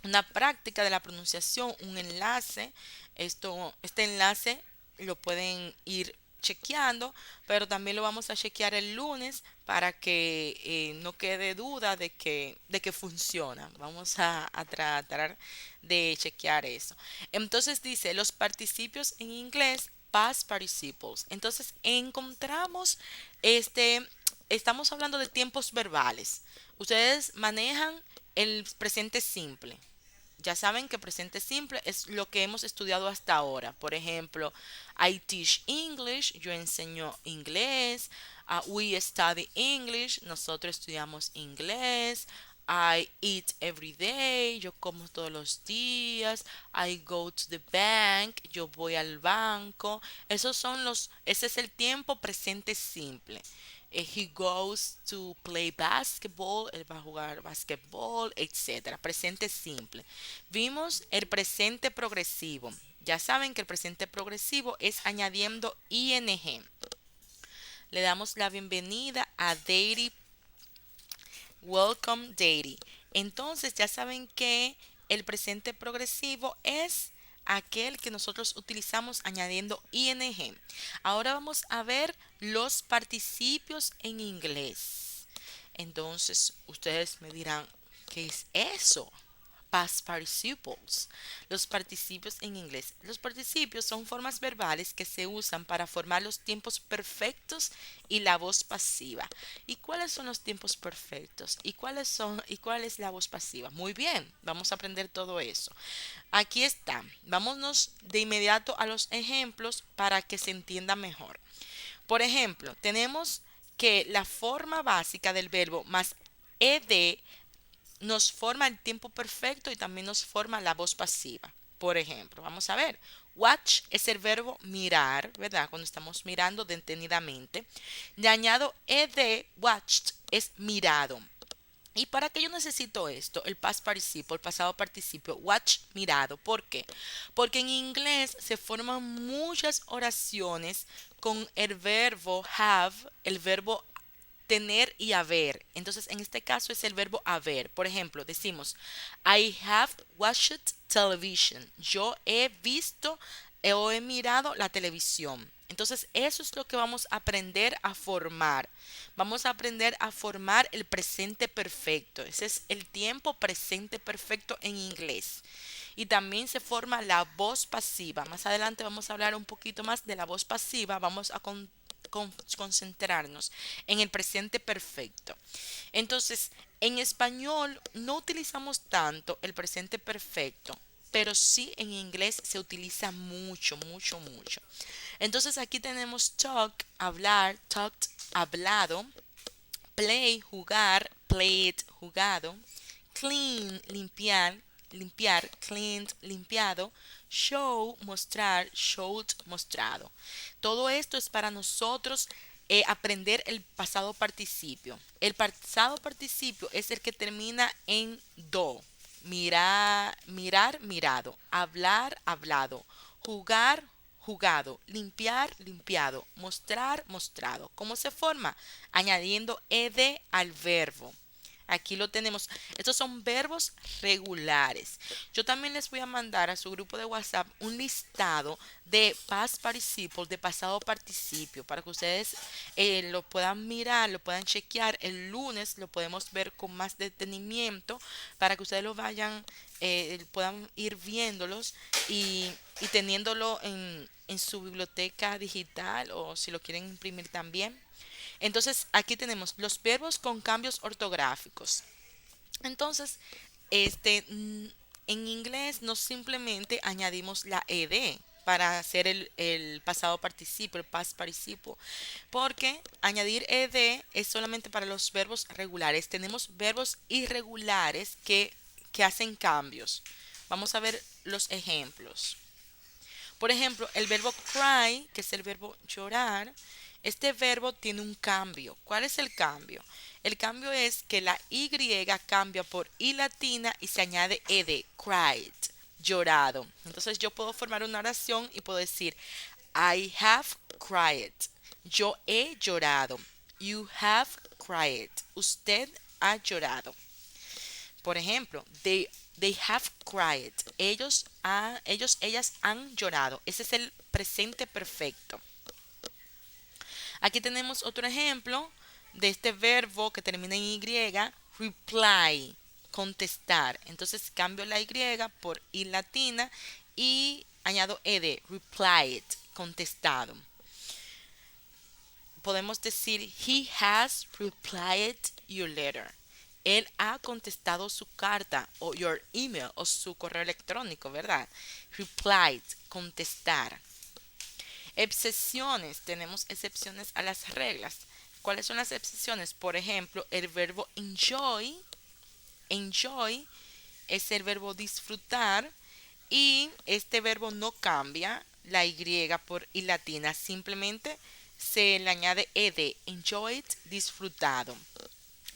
una práctica de la pronunciación, un enlace. Este enlace lo pueden ir chequeando, pero también lo vamos a chequear el lunes para que no quede duda de que funciona. Vamos a tratar de chequear eso. Entonces dice, los participios en inglés, past participles. Entonces encontramos este, estamos hablando de tiempos verbales. Ustedes manejan el presente simple. Ya saben que presente simple es lo que hemos estudiado hasta ahora. Por ejemplo, I teach English, yo enseño inglés. We study English, nosotros estudiamos inglés. I eat every day, yo como todos los días. I go to the bank, yo voy al banco. Ese es el tiempo presente simple. He goes to play basketball, él va a jugar basketball, etcétera. Presente simple. Vimos el presente progresivo. Ya saben que el presente progresivo es añadiendo ing. Le damos la bienvenida a Daily. Welcome Daily. Entonces ya saben que el presente progresivo es aquel que nosotros utilizamos añadiendo ing. Ahora vamos a ver los participios en inglés. Entonces ustedes me dirán, ¿qué es eso? Past participles. Los participios en inglés. Los participios son formas verbales que se usan para formar los tiempos perfectos y la voz pasiva. ¿Y cuáles son los tiempos perfectos? ¿Y cuál es la voz pasiva? Muy bien, vamos a aprender todo eso. Aquí está. Vámonos de inmediato a los ejemplos para que se entienda mejor. Por ejemplo, tenemos que la forma básica del verbo más ed nos forma el tiempo perfecto y también nos forma la voz pasiva. Por ejemplo, vamos a ver. Watch es el verbo mirar, ¿verdad? Cuando estamos mirando detenidamente. Le añado ed, watched, es mirado. ¿Y para qué yo necesito esto? El past participle, el pasado participio, watch, mirado. ¿Por qué? Porque en inglés se forman muchas oraciones con el verbo have, el verbo tener y haber. Entonces, en este caso es el verbo haber. Por ejemplo, decimos, I have watched television. Yo he visto o he mirado la televisión. Entonces, eso es lo que vamos a aprender a formar. Vamos a aprender a formar el presente perfecto. Ese es el tiempo presente perfecto en inglés. Y también se forma la voz pasiva. Más adelante vamos a hablar un poquito más de la voz pasiva. Vamos a concentrarnos en el presente perfecto. Entonces, en español no utilizamos tanto el presente perfecto, pero sí en inglés se utiliza mucho, mucho, mucho. Entonces aquí tenemos talk, hablar, talked, hablado, play, jugar, played, jugado, clean, limpiar, limpiar, cleaned, limpiado, show, mostrar, showed, mostrado. Todo esto es para nosotros aprender el pasado participio. El pasado participio es el que termina en do. Mirar, mirar, mirado. Hablar, hablado. Jugar, jugado. Limpiar, limpiado. Mostrar, mostrado. ¿Cómo se forma? Añadiendo ed al verbo. Aquí lo tenemos. Estos son verbos regulares. Yo también les voy a mandar a su grupo de WhatsApp un listado de past participle, de pasado participio, para que ustedes lo puedan mirar, lo puedan chequear. El lunes lo podemos ver con más detenimiento para que ustedes lo vayan, puedan ir viéndolos y teniéndolo en su biblioteca digital o si lo quieren imprimir también. Entonces, aquí tenemos los verbos con cambios ortográficos. Entonces, este, En inglés no simplemente añadimos la ed para hacer el pasado participio, el past participle, porque añadir ed es solamente para los verbos regulares. Tenemos verbos irregulares que hacen cambios. Vamos a ver los ejemplos. Por ejemplo, el verbo cry, que es el verbo llorar, este verbo tiene un cambio. ¿Cuál es el cambio? El cambio es que la Y cambia por I latina y se añade ed, cried, llorado. Entonces yo puedo formar una oración y puedo decir, I have cried. Yo he llorado. You have cried. Usted ha llorado. Por ejemplo, they have cried. Ellas han llorado. Ese es el presente perfecto. Aquí tenemos otro ejemplo de este verbo que termina en Y, reply, contestar. Entonces cambio la Y por I latina y añado ed, replied, contestado. Podemos decir, he has replied your letter. Él ha contestado su carta o your email o su correo electrónico, ¿verdad? Replied, contestar. Excepciones, tenemos excepciones a las reglas. ¿Cuáles son las excepciones? Por ejemplo, el verbo enjoy. Enjoy es el verbo disfrutar y este verbo no cambia la Y por I latina, simplemente se le añade ed, enjoyed, disfrutado.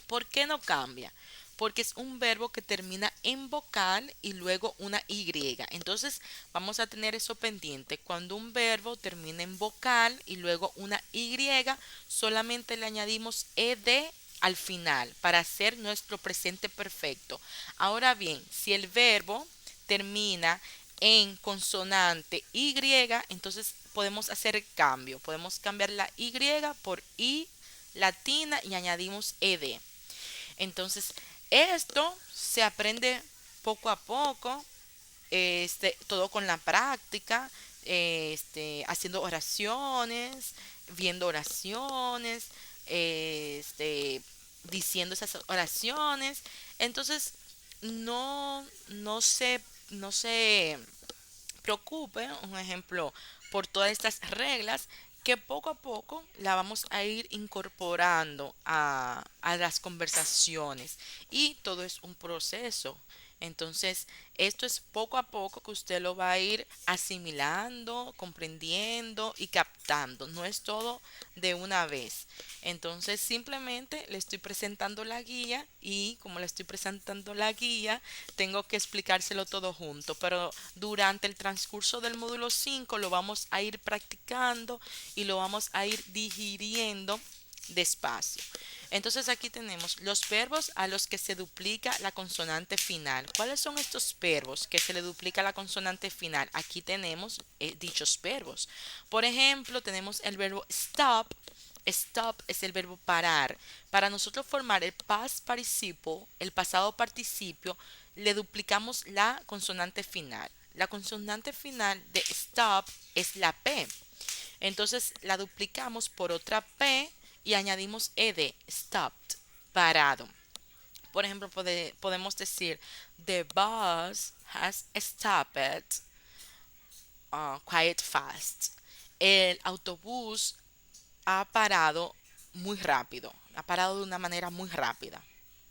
¿Por qué no cambia? Porque es un verbo que termina en vocal y luego una Y. Entonces vamos a tener eso pendiente. Cuando un verbo termina en vocal y luego una Y, solamente le añadimos ed al final para hacer nuestro presente perfecto. Ahora bien, si el verbo termina en consonante Y, entonces podemos hacer el cambio. Podemos cambiar la Y por I latina y añadimos ed. Entonces, esto se aprende poco a poco, todo con la práctica, haciendo oraciones, viendo oraciones, diciendo esas oraciones. Entonces, no se preocupe, un ejemplo, por todas estas reglas que poco a poco la vamos a ir incorporando a las conversaciones y todo es un proceso. Entonces, esto es poco a poco que usted lo va a ir asimilando, comprendiendo y captando. No es todo de una vez. Entonces, simplemente le estoy presentando la guía y como le estoy presentando la guía, tengo que explicárselo todo junto, pero durante el transcurso del módulo 5 lo vamos a ir practicando y lo vamos a ir digiriendo despacio. Entonces aquí tenemos los verbos a los que se duplica la consonante final. ¿Cuáles son estos verbos que se le duplica la consonante final? Aquí tenemos dichos verbos. Por ejemplo, tenemos el verbo stop. Stop es el verbo parar. Para nosotros formar el past participle, el pasado participio, le duplicamos la consonante final. La consonante final de stop es la P. Entonces la duplicamos por otra P y añadimos ed, stopped, parado. Por ejemplo, podemos decir, the bus has stopped quite fast. El autobús ha parado muy rápido, ha parado de una manera muy rápida,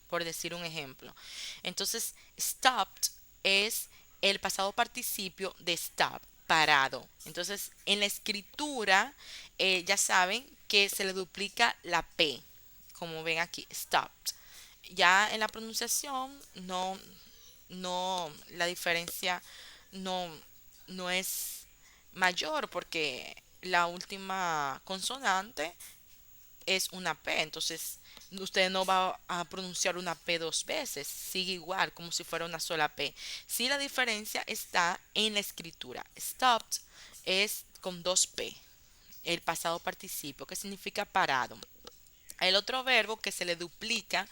por decir un ejemplo. Entonces, stopped es el pasado participio de stop, parado. Entonces, en la escritura, ya saben que se le duplica la P, como ven aquí, stopped. Ya en la pronunciación, la diferencia no, no es mayor porque la última consonante es una P, entonces usted no va a pronunciar una P dos veces, sigue igual como si fuera una sola P. Sí, la diferencia está en la escritura. Stopped es con dos P, el pasado participio, que significa parado. El otro verbo que se le duplica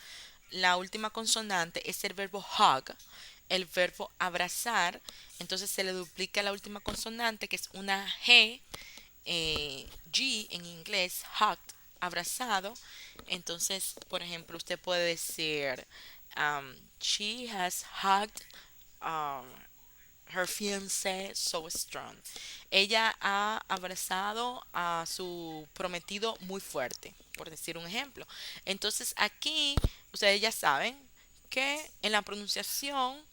la última consonante es el verbo hug, el verbo abrazar. Entonces se le duplica la última consonante que es una G, G en inglés, hugged, abrazado. Entonces, por ejemplo, usted puede decir, she has hugged her fiancé so strong. Ella ha abrazado a su prometido muy fuerte, por decir un ejemplo. Entonces aquí ustedes ya saben que en la pronunciación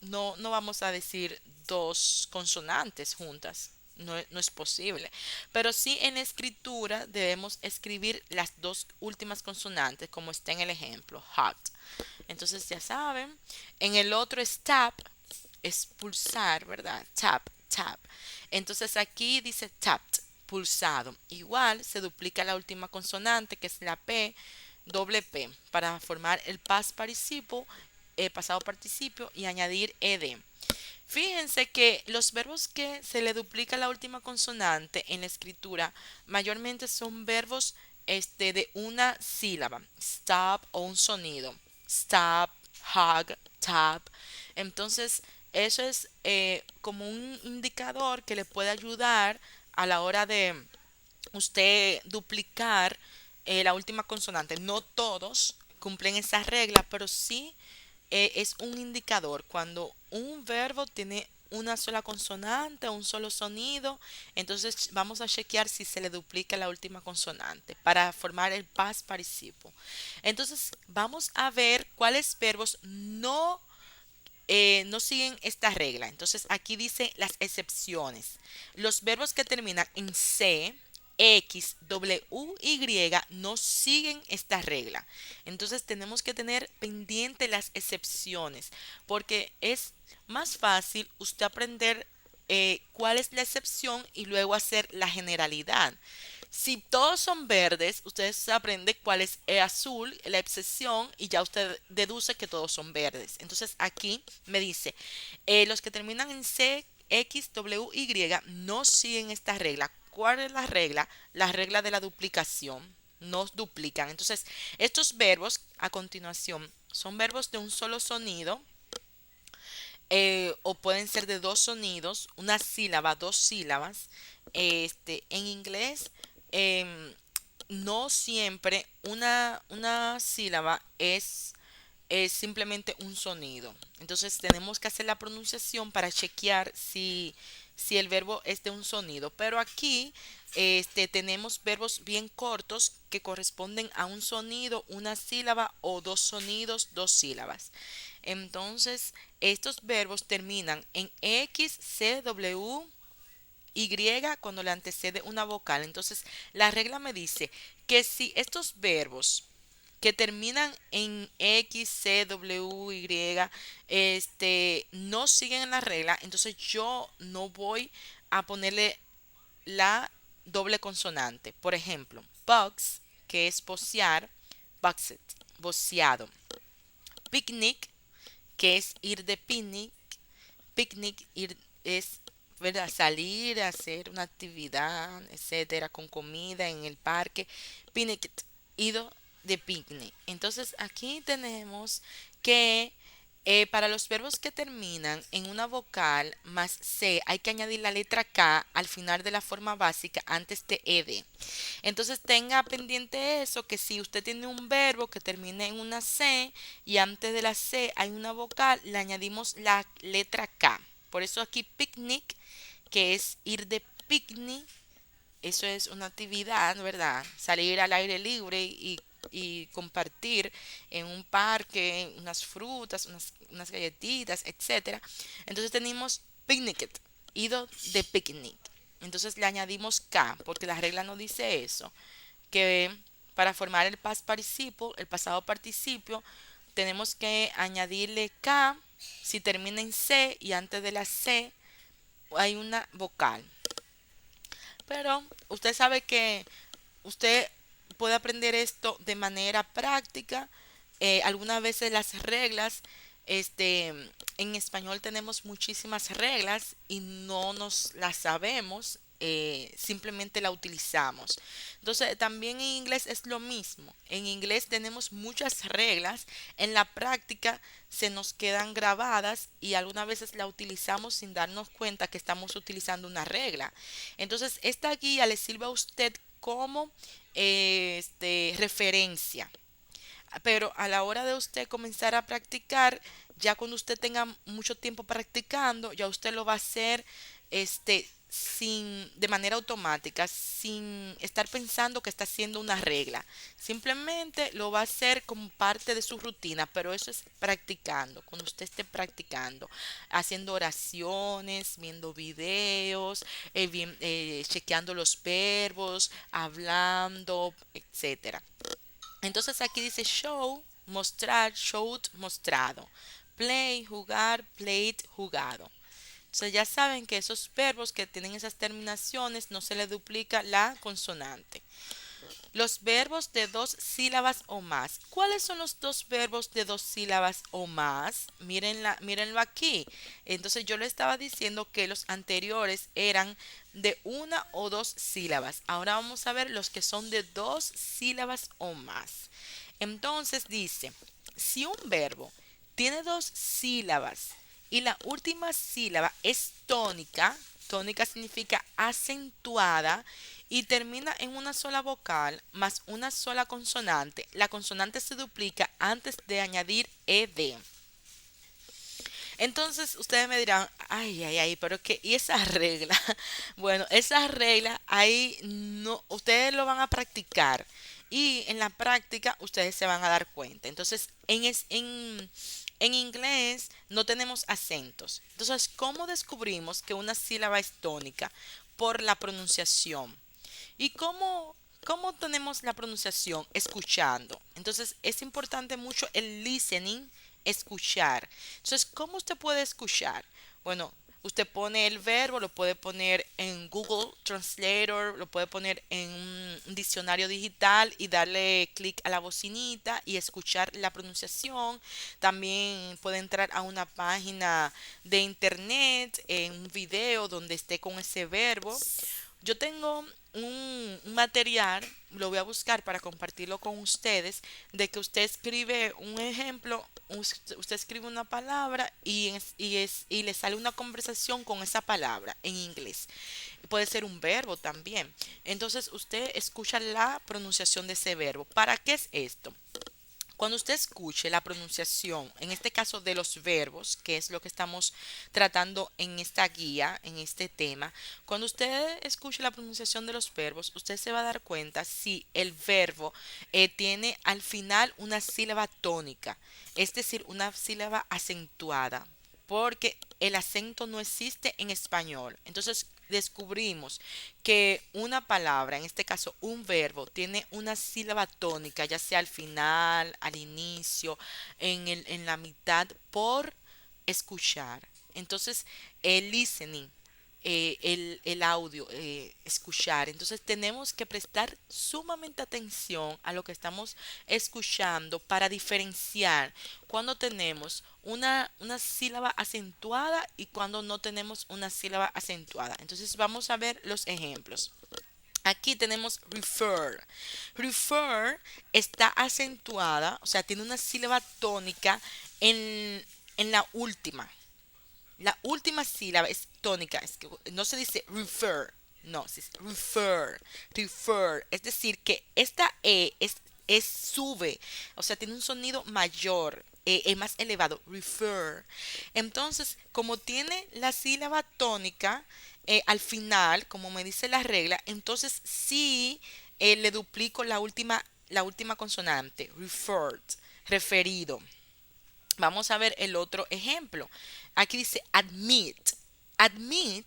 no vamos a decir dos consonantes juntas. No es posible. Pero sí en escritura debemos escribir las dos últimas consonantes, como está en el ejemplo, hot. Entonces ya saben. En el otro es tap, es pulsar, ¿verdad? Tap, tap. Entonces aquí dice tapped, pulsado. Igual se duplica la última consonante, que es la P, doble P, para formar el past participle, pasado participio y añadir ed. Fíjense que los verbos que se le duplica la última consonante en la escritura mayormente son verbos de una sílaba, stop o un sonido, stop, hug, tap. Entonces, eso es como un indicador que le puede ayudar a la hora de usted duplicar la última consonante. No todos cumplen esa regla, pero sí es un indicador. Cuando un verbo tiene una sola consonante o un solo sonido, entonces vamos a chequear si se le duplica la última consonante para formar el past participle. Entonces vamos a ver cuáles verbos no siguen esta regla. Entonces aquí dice las excepciones. Los verbos que terminan en C, X, W, Y no siguen esta regla. Entonces tenemos que tener pendiente las excepciones porque es más fácil usted aprender cuál es la excepción y luego hacer la generalidad. Si todos son verdes, usted aprende cuál es el azul, la excepción, y ya usted deduce que todos son verdes. Entonces aquí me dice, los que terminan en C, X, W, Y no siguen esta regla. ¿Cuál es la regla? La regla de la duplicación. No duplican. Entonces, estos verbos a continuación son verbos de un solo sonido o pueden ser de dos sonidos, una sílaba, dos sílabas. En inglés, em, no siempre una sílaba es simplemente un sonido. Entonces tenemos que hacer la pronunciación para chequear si el verbo es de un sonido. Pero aquí tenemos verbos bien cortos que corresponden a un sonido, una sílaba o dos sonidos, dos sílabas. Entonces, estos verbos terminan en X, C, W, Y cuando le antecede una vocal. Entonces, la regla me dice que si estos verbos que terminan en X, C, W, Y, no siguen la regla, entonces yo no voy a ponerle la doble consonante. Por ejemplo, box, que es bocear, boxed, boceado. Picnic, que es ir de picnic es, ¿verdad? Salir a hacer una actividad, etcétera, con comida en el parque. Picnic, ido de picnic. Entonces aquí tenemos que para los verbos que terminan en una vocal más C hay que añadir la letra K al final de la forma básica antes de ed. Entonces tenga pendiente eso, que si usted tiene un verbo que termine en una C y antes de la C hay una vocal, le añadimos la letra K. Por eso aquí picnic, que es ir de picnic, eso es una actividad, ¿verdad? Salir al aire libre y compartir en un parque unas frutas, unas galletitas, etcétera. Entonces tenemos picnic, ido de picnic. Entonces le añadimos K, porque la regla no dice eso, que para formar el past participle, el pasado participio, tenemos que añadirle K si termina en C y antes de la C hay una vocal. Pero usted sabe que usted puede aprender esto de manera práctica. Algunas veces las reglas, en español tenemos muchísimas reglas y no nos las sabemos, simplemente la utilizamos. Entonces, también en inglés es lo mismo. En inglés tenemos muchas reglas, en la práctica se nos quedan grabadas y algunas veces la utilizamos sin darnos cuenta que estamos utilizando una regla. Entonces, esta guía le sirve a usted como referencia pero a la hora de usted comenzar a practicar, ya cuando usted tenga mucho tiempo practicando, ya usted lo va a hacer de manera automática, sin estar pensando que está haciendo una regla. Simplemente lo va a hacer como parte de su rutina, pero eso es practicando, cuando usted esté practicando, haciendo oraciones, viendo videos, chequeando los verbos, hablando, etcétera. Entonces aquí dice show, mostrar, showed, mostrado. Play, jugar, played, jugado. Entonces ya saben que esos verbos que tienen esas terminaciones no se le duplica la consonante. Los verbos de dos sílabas o más. ¿Cuáles son los dos verbos de dos sílabas o más? Mírenlo aquí. Entonces yo le estaba diciendo que los anteriores eran de una o dos sílabas. Ahora vamos a ver los que son de dos sílabas o más. Entonces dice, si un verbo tiene dos sílabas y la última sílaba es tónica, tónica significa acentuada, y termina en una sola vocal más una sola consonante, la consonante se duplica antes de añadir ed. Entonces ustedes me dirán, ay, ay, ay, pero qué, ¿y esa regla? Bueno, esa regla ahí no, ustedes lo van a practicar y en la práctica ustedes se van a dar cuenta. Entonces, en inglés no tenemos acentos. Entonces, ¿cómo descubrimos que una sílaba es tónica? Por la pronunciación. ¿Y cómo tenemos la pronunciación? Escuchando. Entonces es importante mucho el listening, escuchar. Entonces, ¿cómo usted puede escuchar? Bueno, usted pone el verbo, lo puede poner en Google Translator, lo puede poner en un diccionario digital y darle clic a la bocinita y escuchar la pronunciación. También puede entrar a una página de internet, en un video donde esté con ese verbo. Yo tengo un material, lo voy a buscar para compartirlo con ustedes, de que usted escribe un ejemplo, usted escribe una palabra y le sale una conversación con esa palabra en inglés. Puede ser un verbo también. Entonces usted escucha la pronunciación de ese verbo. ¿Para qué es esto? Cuando usted escuche la pronunciación, en este caso de los verbos, que es lo que estamos tratando en esta guía, en este tema, cuando usted escuche la pronunciación de los verbos, usted se va a dar cuenta si el verbo tiene al final una sílaba tónica, es decir, una sílaba acentuada, porque el acento no existe en español. Entonces descubrimos que una palabra, en este caso un verbo, tiene una sílaba tónica, ya sea al final, al inicio, en la mitad, por escuchar. Entonces, el listening, el audio, escuchar. Entonces tenemos que prestar sumamente atención a lo que estamos escuchando para diferenciar cuando tenemos una sílaba acentuada y cuando no tenemos una sílaba acentuada. Entonces vamos a ver los ejemplos. Aquí tenemos refer. Refer está acentuada, o sea, tiene una sílaba tónica en la última. La última sílaba es tónica, es que no se dice refer, no, se dice refer, refer. Es decir, que esta es sube, o sea, tiene un sonido mayor, es más elevado, refer. Entonces, como tiene la sílaba tónica al final, como me dice la regla, entonces sí le duplico la última consonante, referred, referido. Vamos a ver el otro ejemplo. Aquí dice admit. Admit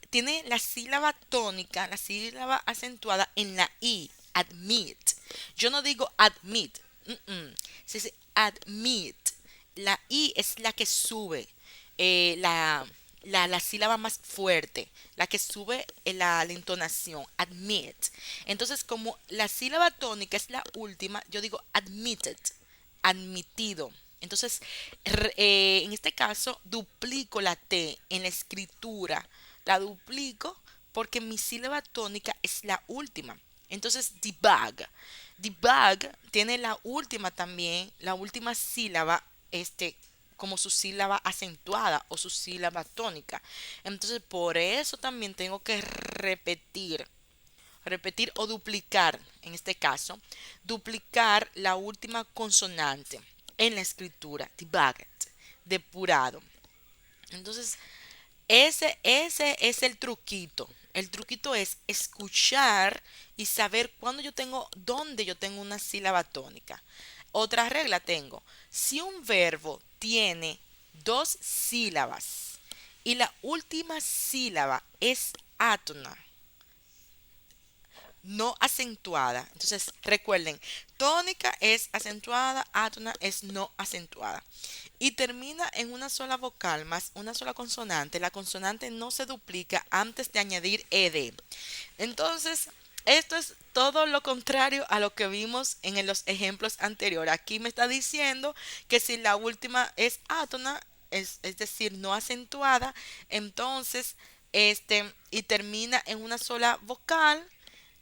tiene la sílaba tónica, la sílaba acentuada en la I. Admit. Yo no digo admit. Se dice admit. La I es la que sube. La sílaba más fuerte, la que sube la entonación, admit. Entonces, como la sílaba tónica es la última, yo digo admitted, admitido. Entonces, en este caso, duplico la T en la escritura. La duplico porque mi sílaba tónica es la última. Entonces, debug. Debug tiene la última también, la última sílaba, como su sílaba acentuada o su sílaba tónica. Entonces, por eso también tengo que repetir o duplicar en este caso, duplicar la última consonante en la escritura, debugged, depurado. Entonces, ese es el truquito. El truquito es escuchar y saber dónde yo tengo una sílaba tónica. Otra regla tengo. Si un verbo tiene dos sílabas y la última sílaba es átona, no acentuada. Entonces, recuerden, tónica es acentuada, átona es no acentuada. Y termina en una sola vocal más una sola consonante. La consonante no se duplica antes de añadir ed. Entonces, esto es todo lo contrario a lo que vimos en los ejemplos anteriores. Aquí me está diciendo que si la última es átona, es decir, no acentuada, entonces, y termina en una sola vocal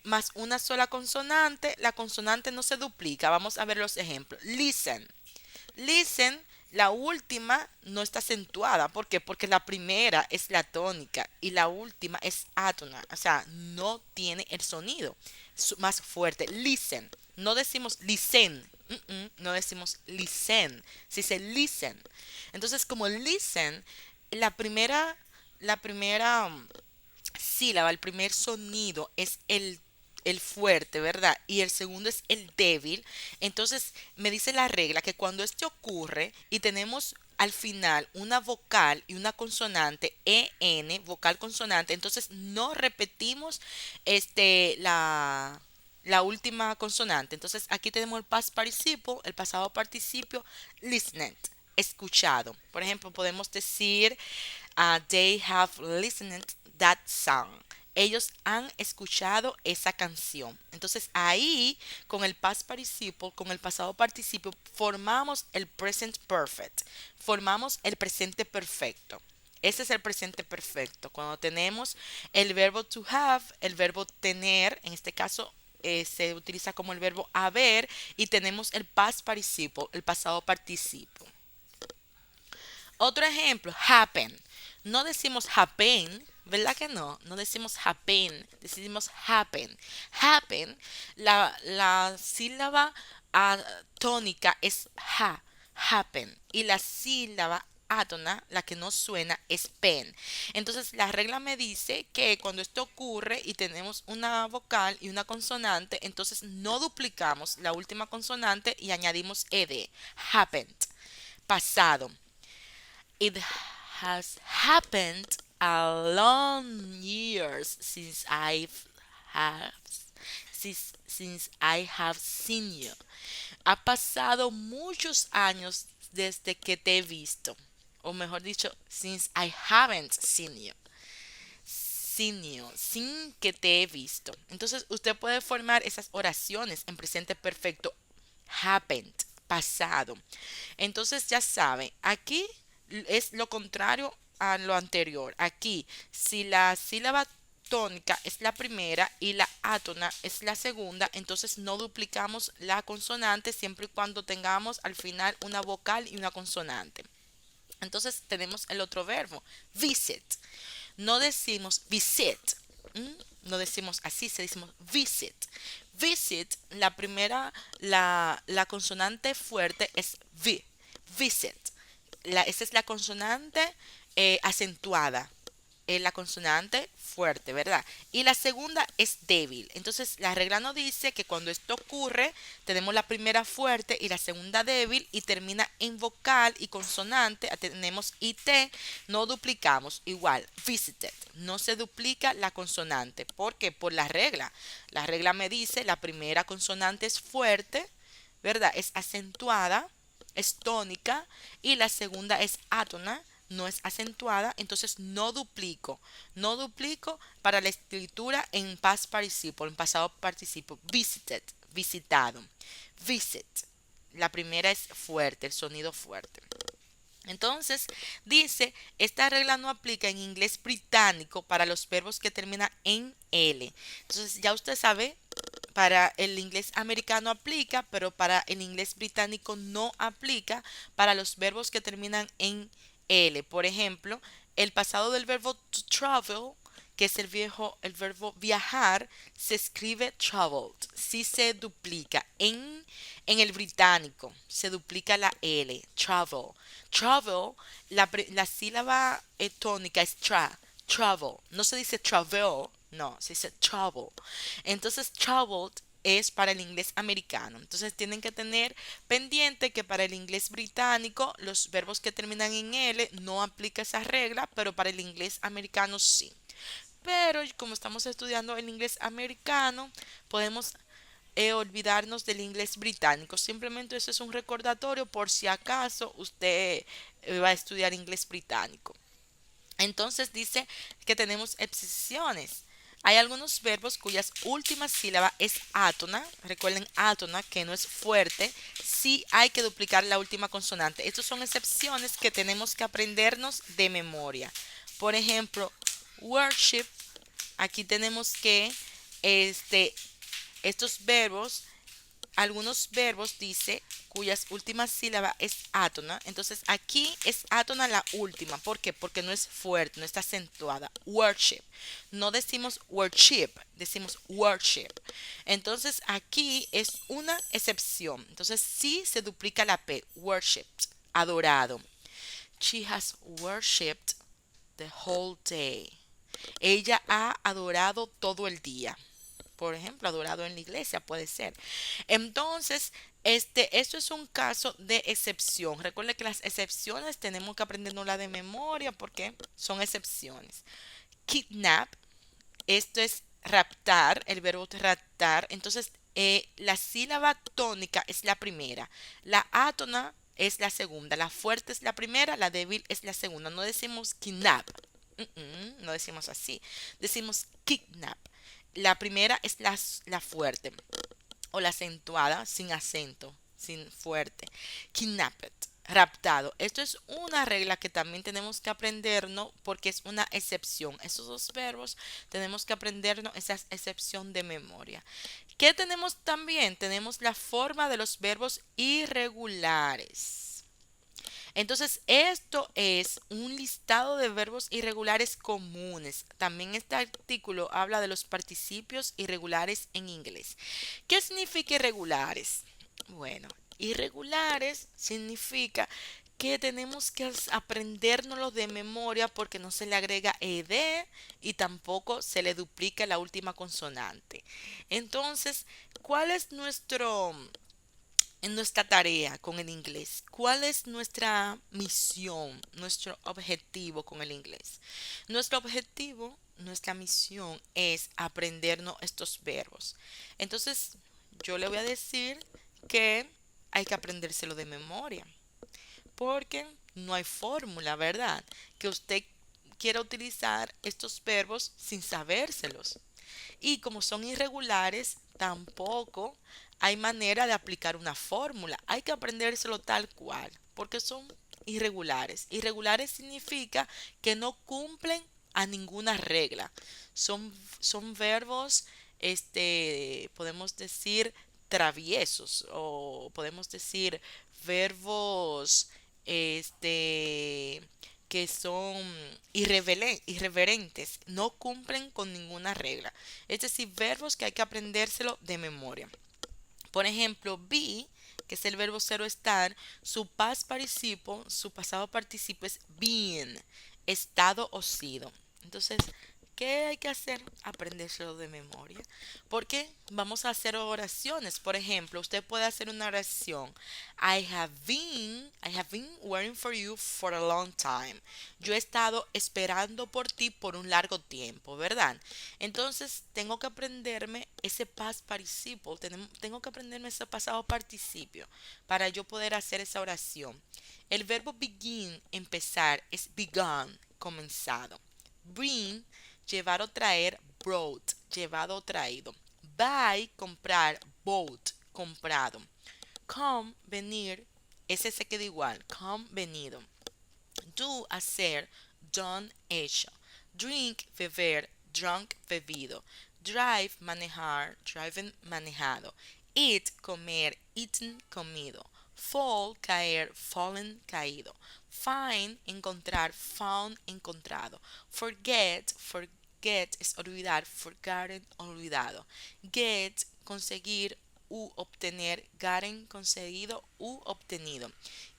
más una sola consonante, la consonante no se duplica. Vamos a ver los ejemplos. Listen. Listen, la última no está acentuada. ¿Por qué? Porque la primera es la tónica y la última es átona. O sea, no tiene el sonido más fuerte. Listen. No decimos listen. No decimos listen. Se dice listen. Entonces, como listen, la primera sílaba, el primer sonido es el fuerte, ¿verdad? Y el segundo es el débil. Entonces me dice la regla que cuando esto ocurre y tenemos al final una vocal y una consonante, EN, vocal consonante, entonces no repetimos la última consonante. Entonces aquí tenemos el past participle, el pasado participio, listened, escuchado. Por ejemplo, podemos decir they have listened that song. Ellos han escuchado esa canción. Entonces ahí, con el past participle, con el pasado participio, formamos el present perfect. Formamos el presente perfecto. Ese es el presente perfecto. Cuando tenemos el verbo to have, el verbo tener, en este caso se utiliza como el verbo haber, y tenemos el past participle, el pasado participio. Otro ejemplo, happen. No decimos happen, ¿verdad que no? No decimos happen, decimos happen. Happen, la sílaba tónica es ha, happen. Y la sílaba átona, la que no suena, es pen. Entonces la regla me dice que cuando esto ocurre y tenemos una vocal y una consonante, entonces no duplicamos la última consonante y añadimos ed. Happened. Pasado. It has happened a long years have since I have seen you. Ha pasado muchos años desde que te he visto. O mejor dicho, since I haven't seen you. Seen you, sin que te he visto. Entonces usted puede formar esas oraciones en presente perfecto. Happened, pasado. Entonces ya sabe, aquí es lo contrario a lo anterior. Aquí, si la sílaba tónica es la primera y la átona es la segunda, entonces no duplicamos la consonante siempre y cuando tengamos al final una vocal y una consonante. Entonces tenemos el otro verbo, visit. No decimos visit. No decimos así, se decimos visit. Visit, la primera, la consonante fuerte es V. Visit. Esa es la consonante acentuada. La consonante fuerte, ¿verdad? Y la segunda es débil. Entonces, la regla nos dice que cuando esto ocurre, tenemos la primera fuerte y la segunda débil y termina en vocal y consonante. Tenemos IT, no duplicamos. Igual, visited, no se duplica la consonante. ¿Por qué? Por la regla. La regla me dice la primera consonante es fuerte, ¿verdad? Es acentuada, es tónica y la segunda es átona, no es acentuada, entonces no duplico para la escritura en past participle, en pasado participio, visited, visitado, visit, la primera es fuerte, el sonido fuerte. Entonces, dice, esta regla no aplica en inglés británico para los verbos que terminan en L. Entonces, ya usted sabe, para el inglés americano aplica, pero para el inglés británico no aplica para los verbos que terminan en L. Por ejemplo, el pasado del verbo to travel, que es el verbo viajar, se escribe traveled. Sí se duplica. En el británico se duplica la L, travel. Travel, la sílaba tónica es travel. No se dice travel, no, se dice travel. Entonces, traveled es para el inglés americano. Entonces tienen que tener pendiente que para el inglés británico los verbos que terminan en L no aplica esa regla, pero para el inglés americano sí. Pero como estamos estudiando el inglés americano, podemos olvidarnos del inglés británico. Simplemente eso es un recordatorio por si acaso usted va a estudiar inglés británico. Entonces dice que tenemos excepciones. Hay algunos verbos cuyas última sílaba es átona. Recuerden átona, que no es fuerte. Sí hay que duplicar la última consonante. Estas son excepciones que tenemos que aprendernos de memoria. Por ejemplo, worship. Aquí tenemos que este, estos verbos, algunos verbos dice cuyas últimas sílabas es átona. Entonces aquí es átona la última. ¿Por qué? Porque no es fuerte, no está acentuada. Worship. No decimos worship, decimos worship. Entonces aquí es una excepción. Entonces sí se duplica la P. Worshipped. Adorado. She has worshipped the whole day. Ella ha adorado todo el día. Por ejemplo, adorado en la iglesia puede ser. Entonces, esto es un caso de excepción. Recuerde que las excepciones tenemos que aprendernos de memoria porque son excepciones. Kidnap, esto es raptar, el verbo raptar. Entonces, la sílaba tónica es la primera. La átona es la segunda. La fuerte es la primera, la débil es la segunda. No decimos kidnap. No decimos así. Decimos kidnap. La primera es la fuerte o la acentuada sin acento, sin fuerte. Kidnapped, raptado. Esto es una regla que también tenemos que aprendernos porque es una excepción. Esos dos verbos tenemos que aprendernos esa excepción de memoria. ¿Qué tenemos también? Tenemos la forma de los verbos irregulares. Entonces, esto es un listado de verbos irregulares comunes. También este artículo habla de los participios irregulares en inglés. ¿Qué significa irregulares? Bueno, irregulares significa que tenemos que aprendérnoslo de memoria porque no se le agrega ed y tampoco se le duplica la última consonante. Entonces, ¿cuál es en nuestra tarea con el inglés? ¿Cuál es nuestra misión, nuestro objetivo con el inglés? Nuestro objetivo, nuestra misión es aprendernos estos verbos. Entonces, yo le voy a decir que hay que aprendérselo de memoria, porque no hay fórmula, ¿verdad? Que usted quiera utilizar estos verbos sin sabérselos. Y como son irregulares, tampoco hay manera de aplicar una fórmula. Hay que aprendérselo tal cual, porque son irregulares. Irregulares significa que no cumplen a ninguna regla. Son verbos, podemos decir traviesos o podemos decir verbos, este, que son irreverentes, no cumplen con ninguna regla. Es decir, verbos que hay que aprendérselo de memoria. Por ejemplo, be, que es el verbo cero estar, su past participle, su pasado participo es been, estado o sido. Entonces, ¿qué hay que hacer? Aprendérselo de memoria. Porque vamos a hacer oraciones. Por ejemplo, usted puede hacer una oración. I have been waiting for you for a long time. Yo he estado esperando por ti por un largo tiempo, ¿verdad? Entonces, tengo que aprenderme ese past participle, tengo que aprenderme ese pasado participio para yo poder hacer esa oración. El verbo begin, empezar, es begun, comenzado. Bring, llevar o traer, brought, llevado o traído. Buy, comprar, bought, comprado. Come, venir, ese se queda igual, come, venido. Do, hacer, done, hecho. Drink, beber, drunk, bebido. Drive, manejar, driven, manejado. Eat, comer, eaten, comido. Fall, caer, fallen, caído. Find, encontrar, found, encontrado. Forget, Get es olvidar, forgotten, olvidado. Get, conseguir u obtener, gotten, conseguido u obtenido.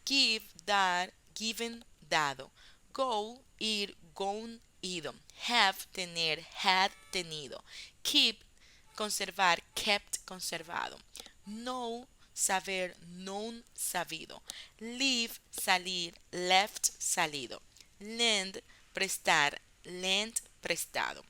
Give, dar, given, dado. Go, ir, gone, ido. Have, tener, had, tenido. Keep, conservar, kept, conservado. Know, saber, known, sabido. Leave, salir, left, salido. Lend, prestar, lent, prestado.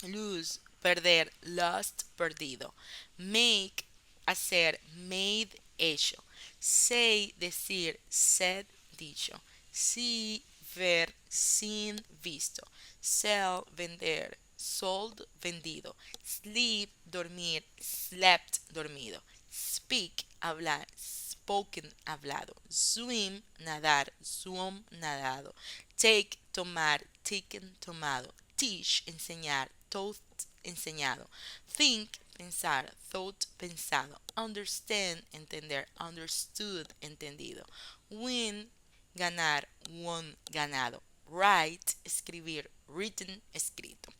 Lose, perder, lost, perdido. Make, hacer, made, hecho. Say, decir, said, dicho. See, ver, seen, visto. Sell, vender, sold, vendido. Sleep, dormir, slept, dormido. Speak, hablar, spoken, hablado. Swim, nadar, swum, nadado. Take, tomar, taken, tomado. Teach, enseñar, taught, enseñado. Think, pensar, thought, pensado. Understand, entender, understood, entendido. Win, ganar, won, ganado. Write, escribir, written, escrito.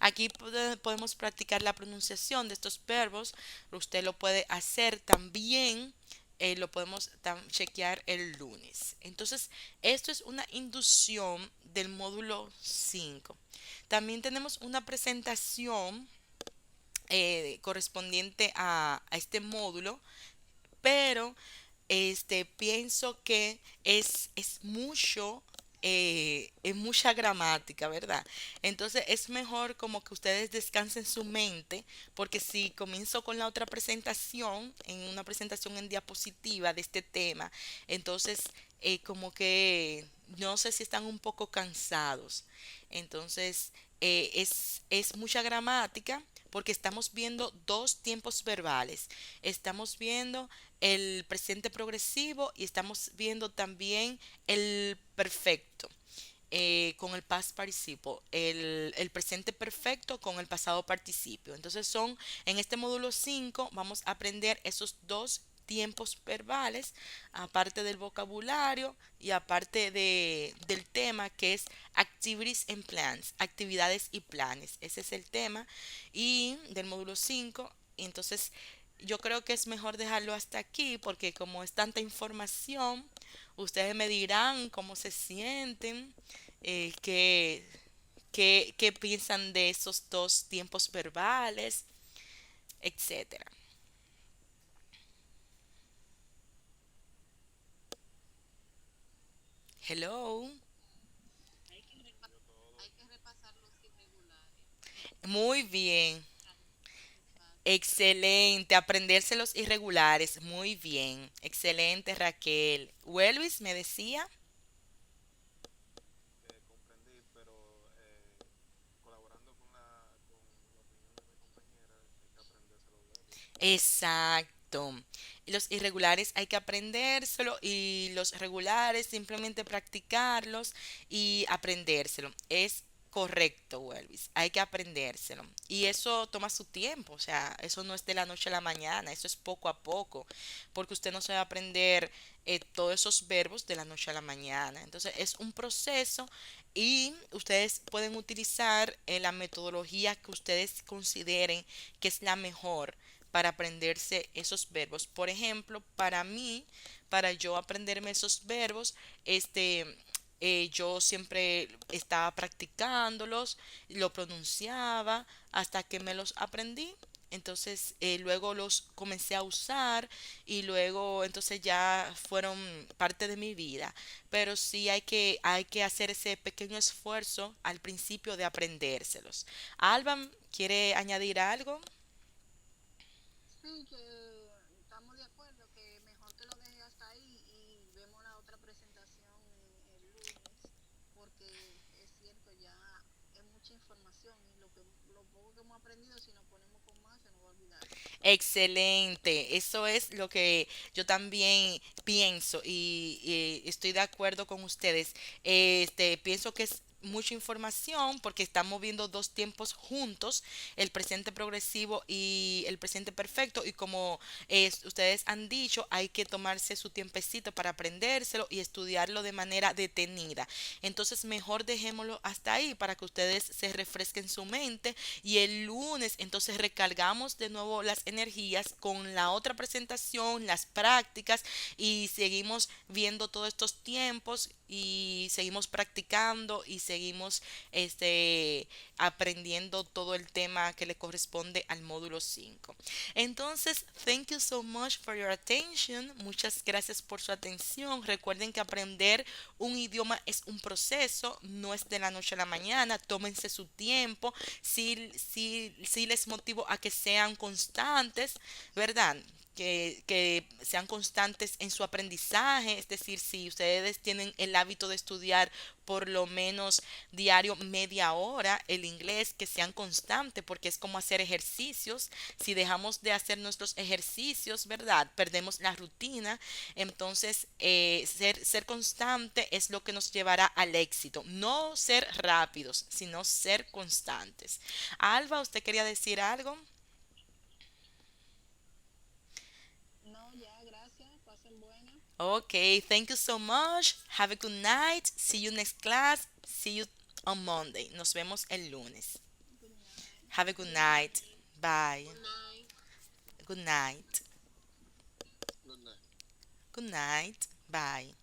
Aquí podemos practicar la pronunciación de estos verbos. Usted lo puede hacer también. Lo podemos chequear el lunes. Entonces, esto es una inducción del módulo 5. También tenemos una presentación correspondiente a este módulo, pero pienso que es mucho, es mucha gramática, ¿verdad? Entonces es mejor como que ustedes descansen su mente, porque si comienzo con la otra presentación, en una presentación en diapositiva de este tema, entonces como que no sé si están un poco cansados. Entonces es mucha gramática porque estamos viendo dos tiempos verbales. Estamos viendo el presente progresivo y estamos viendo también el perfecto con el past participle, el presente perfecto con el pasado participio. Entonces en este módulo 5 vamos a aprender esos dos tiempos verbales, aparte del vocabulario y aparte del tema que es activities and plans, actividades y planes. Ese es el tema y del módulo 5. Entonces yo creo que es mejor dejarlo hasta aquí porque como es tanta información, ustedes me dirán cómo se sienten, qué, qué piensan de esos dos tiempos verbales, etcétera. Hello. Muy bien. Excelente. Aprenderse los irregulares. Muy bien. Excelente, Raquel. Welvis me decía. Exacto. Y los irregulares hay que aprendérselo y los regulares simplemente practicarlos y aprendérselo. Es correcto, Welvis. Hay que aprendérselo. Y eso toma su tiempo, o sea, eso no es de la noche a la mañana, eso es poco a poco, porque usted no se va a aprender todos esos verbos de la noche a la mañana. Entonces es un proceso y ustedes pueden utilizar la metodología que ustedes consideren que es la mejor para aprenderse esos verbos. Por ejemplo, para mí, para yo aprenderme esos verbos, yo siempre estaba practicándolos, lo pronunciaba hasta que me los aprendí. Entonces luego los comencé a usar y luego entonces ya fueron parte de mi vida. Pero sí hay que hacer ese pequeño esfuerzo al principio de aprendérselos. Alba, ¿quiere añadir algo? Excelente, eso es lo que yo también pienso y estoy de acuerdo con ustedes. Pienso que es mucha información porque estamos viendo dos tiempos juntos, el presente progresivo y el presente perfecto. Y como ustedes han dicho, hay que tomarse su tiempecito para aprendérselo y estudiarlo de manera detenida. Entonces, mejor dejémoslo hasta ahí para que ustedes se refresquen su mente y el lunes entonces recargamos de nuevo las energías con la otra presentación, las prácticas y seguimos viendo todos estos tiempos y seguimos practicando y seguimos aprendiendo todo el tema que le corresponde al módulo 5. Entonces, thank you so much for your attention. Muchas gracias por su atención. Recuerden que aprender un idioma es un proceso, no es de la noche a la mañana. Tómense su tiempo. Si les motivo a que sean constantes, ¿verdad? Que sean constantes en su aprendizaje, es decir, si ustedes tienen el hábito de estudiar por lo menos diario media hora el inglés, que sean constantes, porque es como hacer ejercicios. Si dejamos de hacer nuestros ejercicios, ¿verdad? Perdemos la rutina. Entonces, ser constante es lo que nos llevará al éxito. No ser rápidos, sino ser constantes. Alba, ¿usted quería decir algo? No, ya, gracias. Pasen buena. Okay, thank you so much. Have a good night. See you next class. See you on Monday. Nos vemos el lunes. Good night. Have a good Good night. night. Bye. Good night. Good night. Good night. Good night. Bye.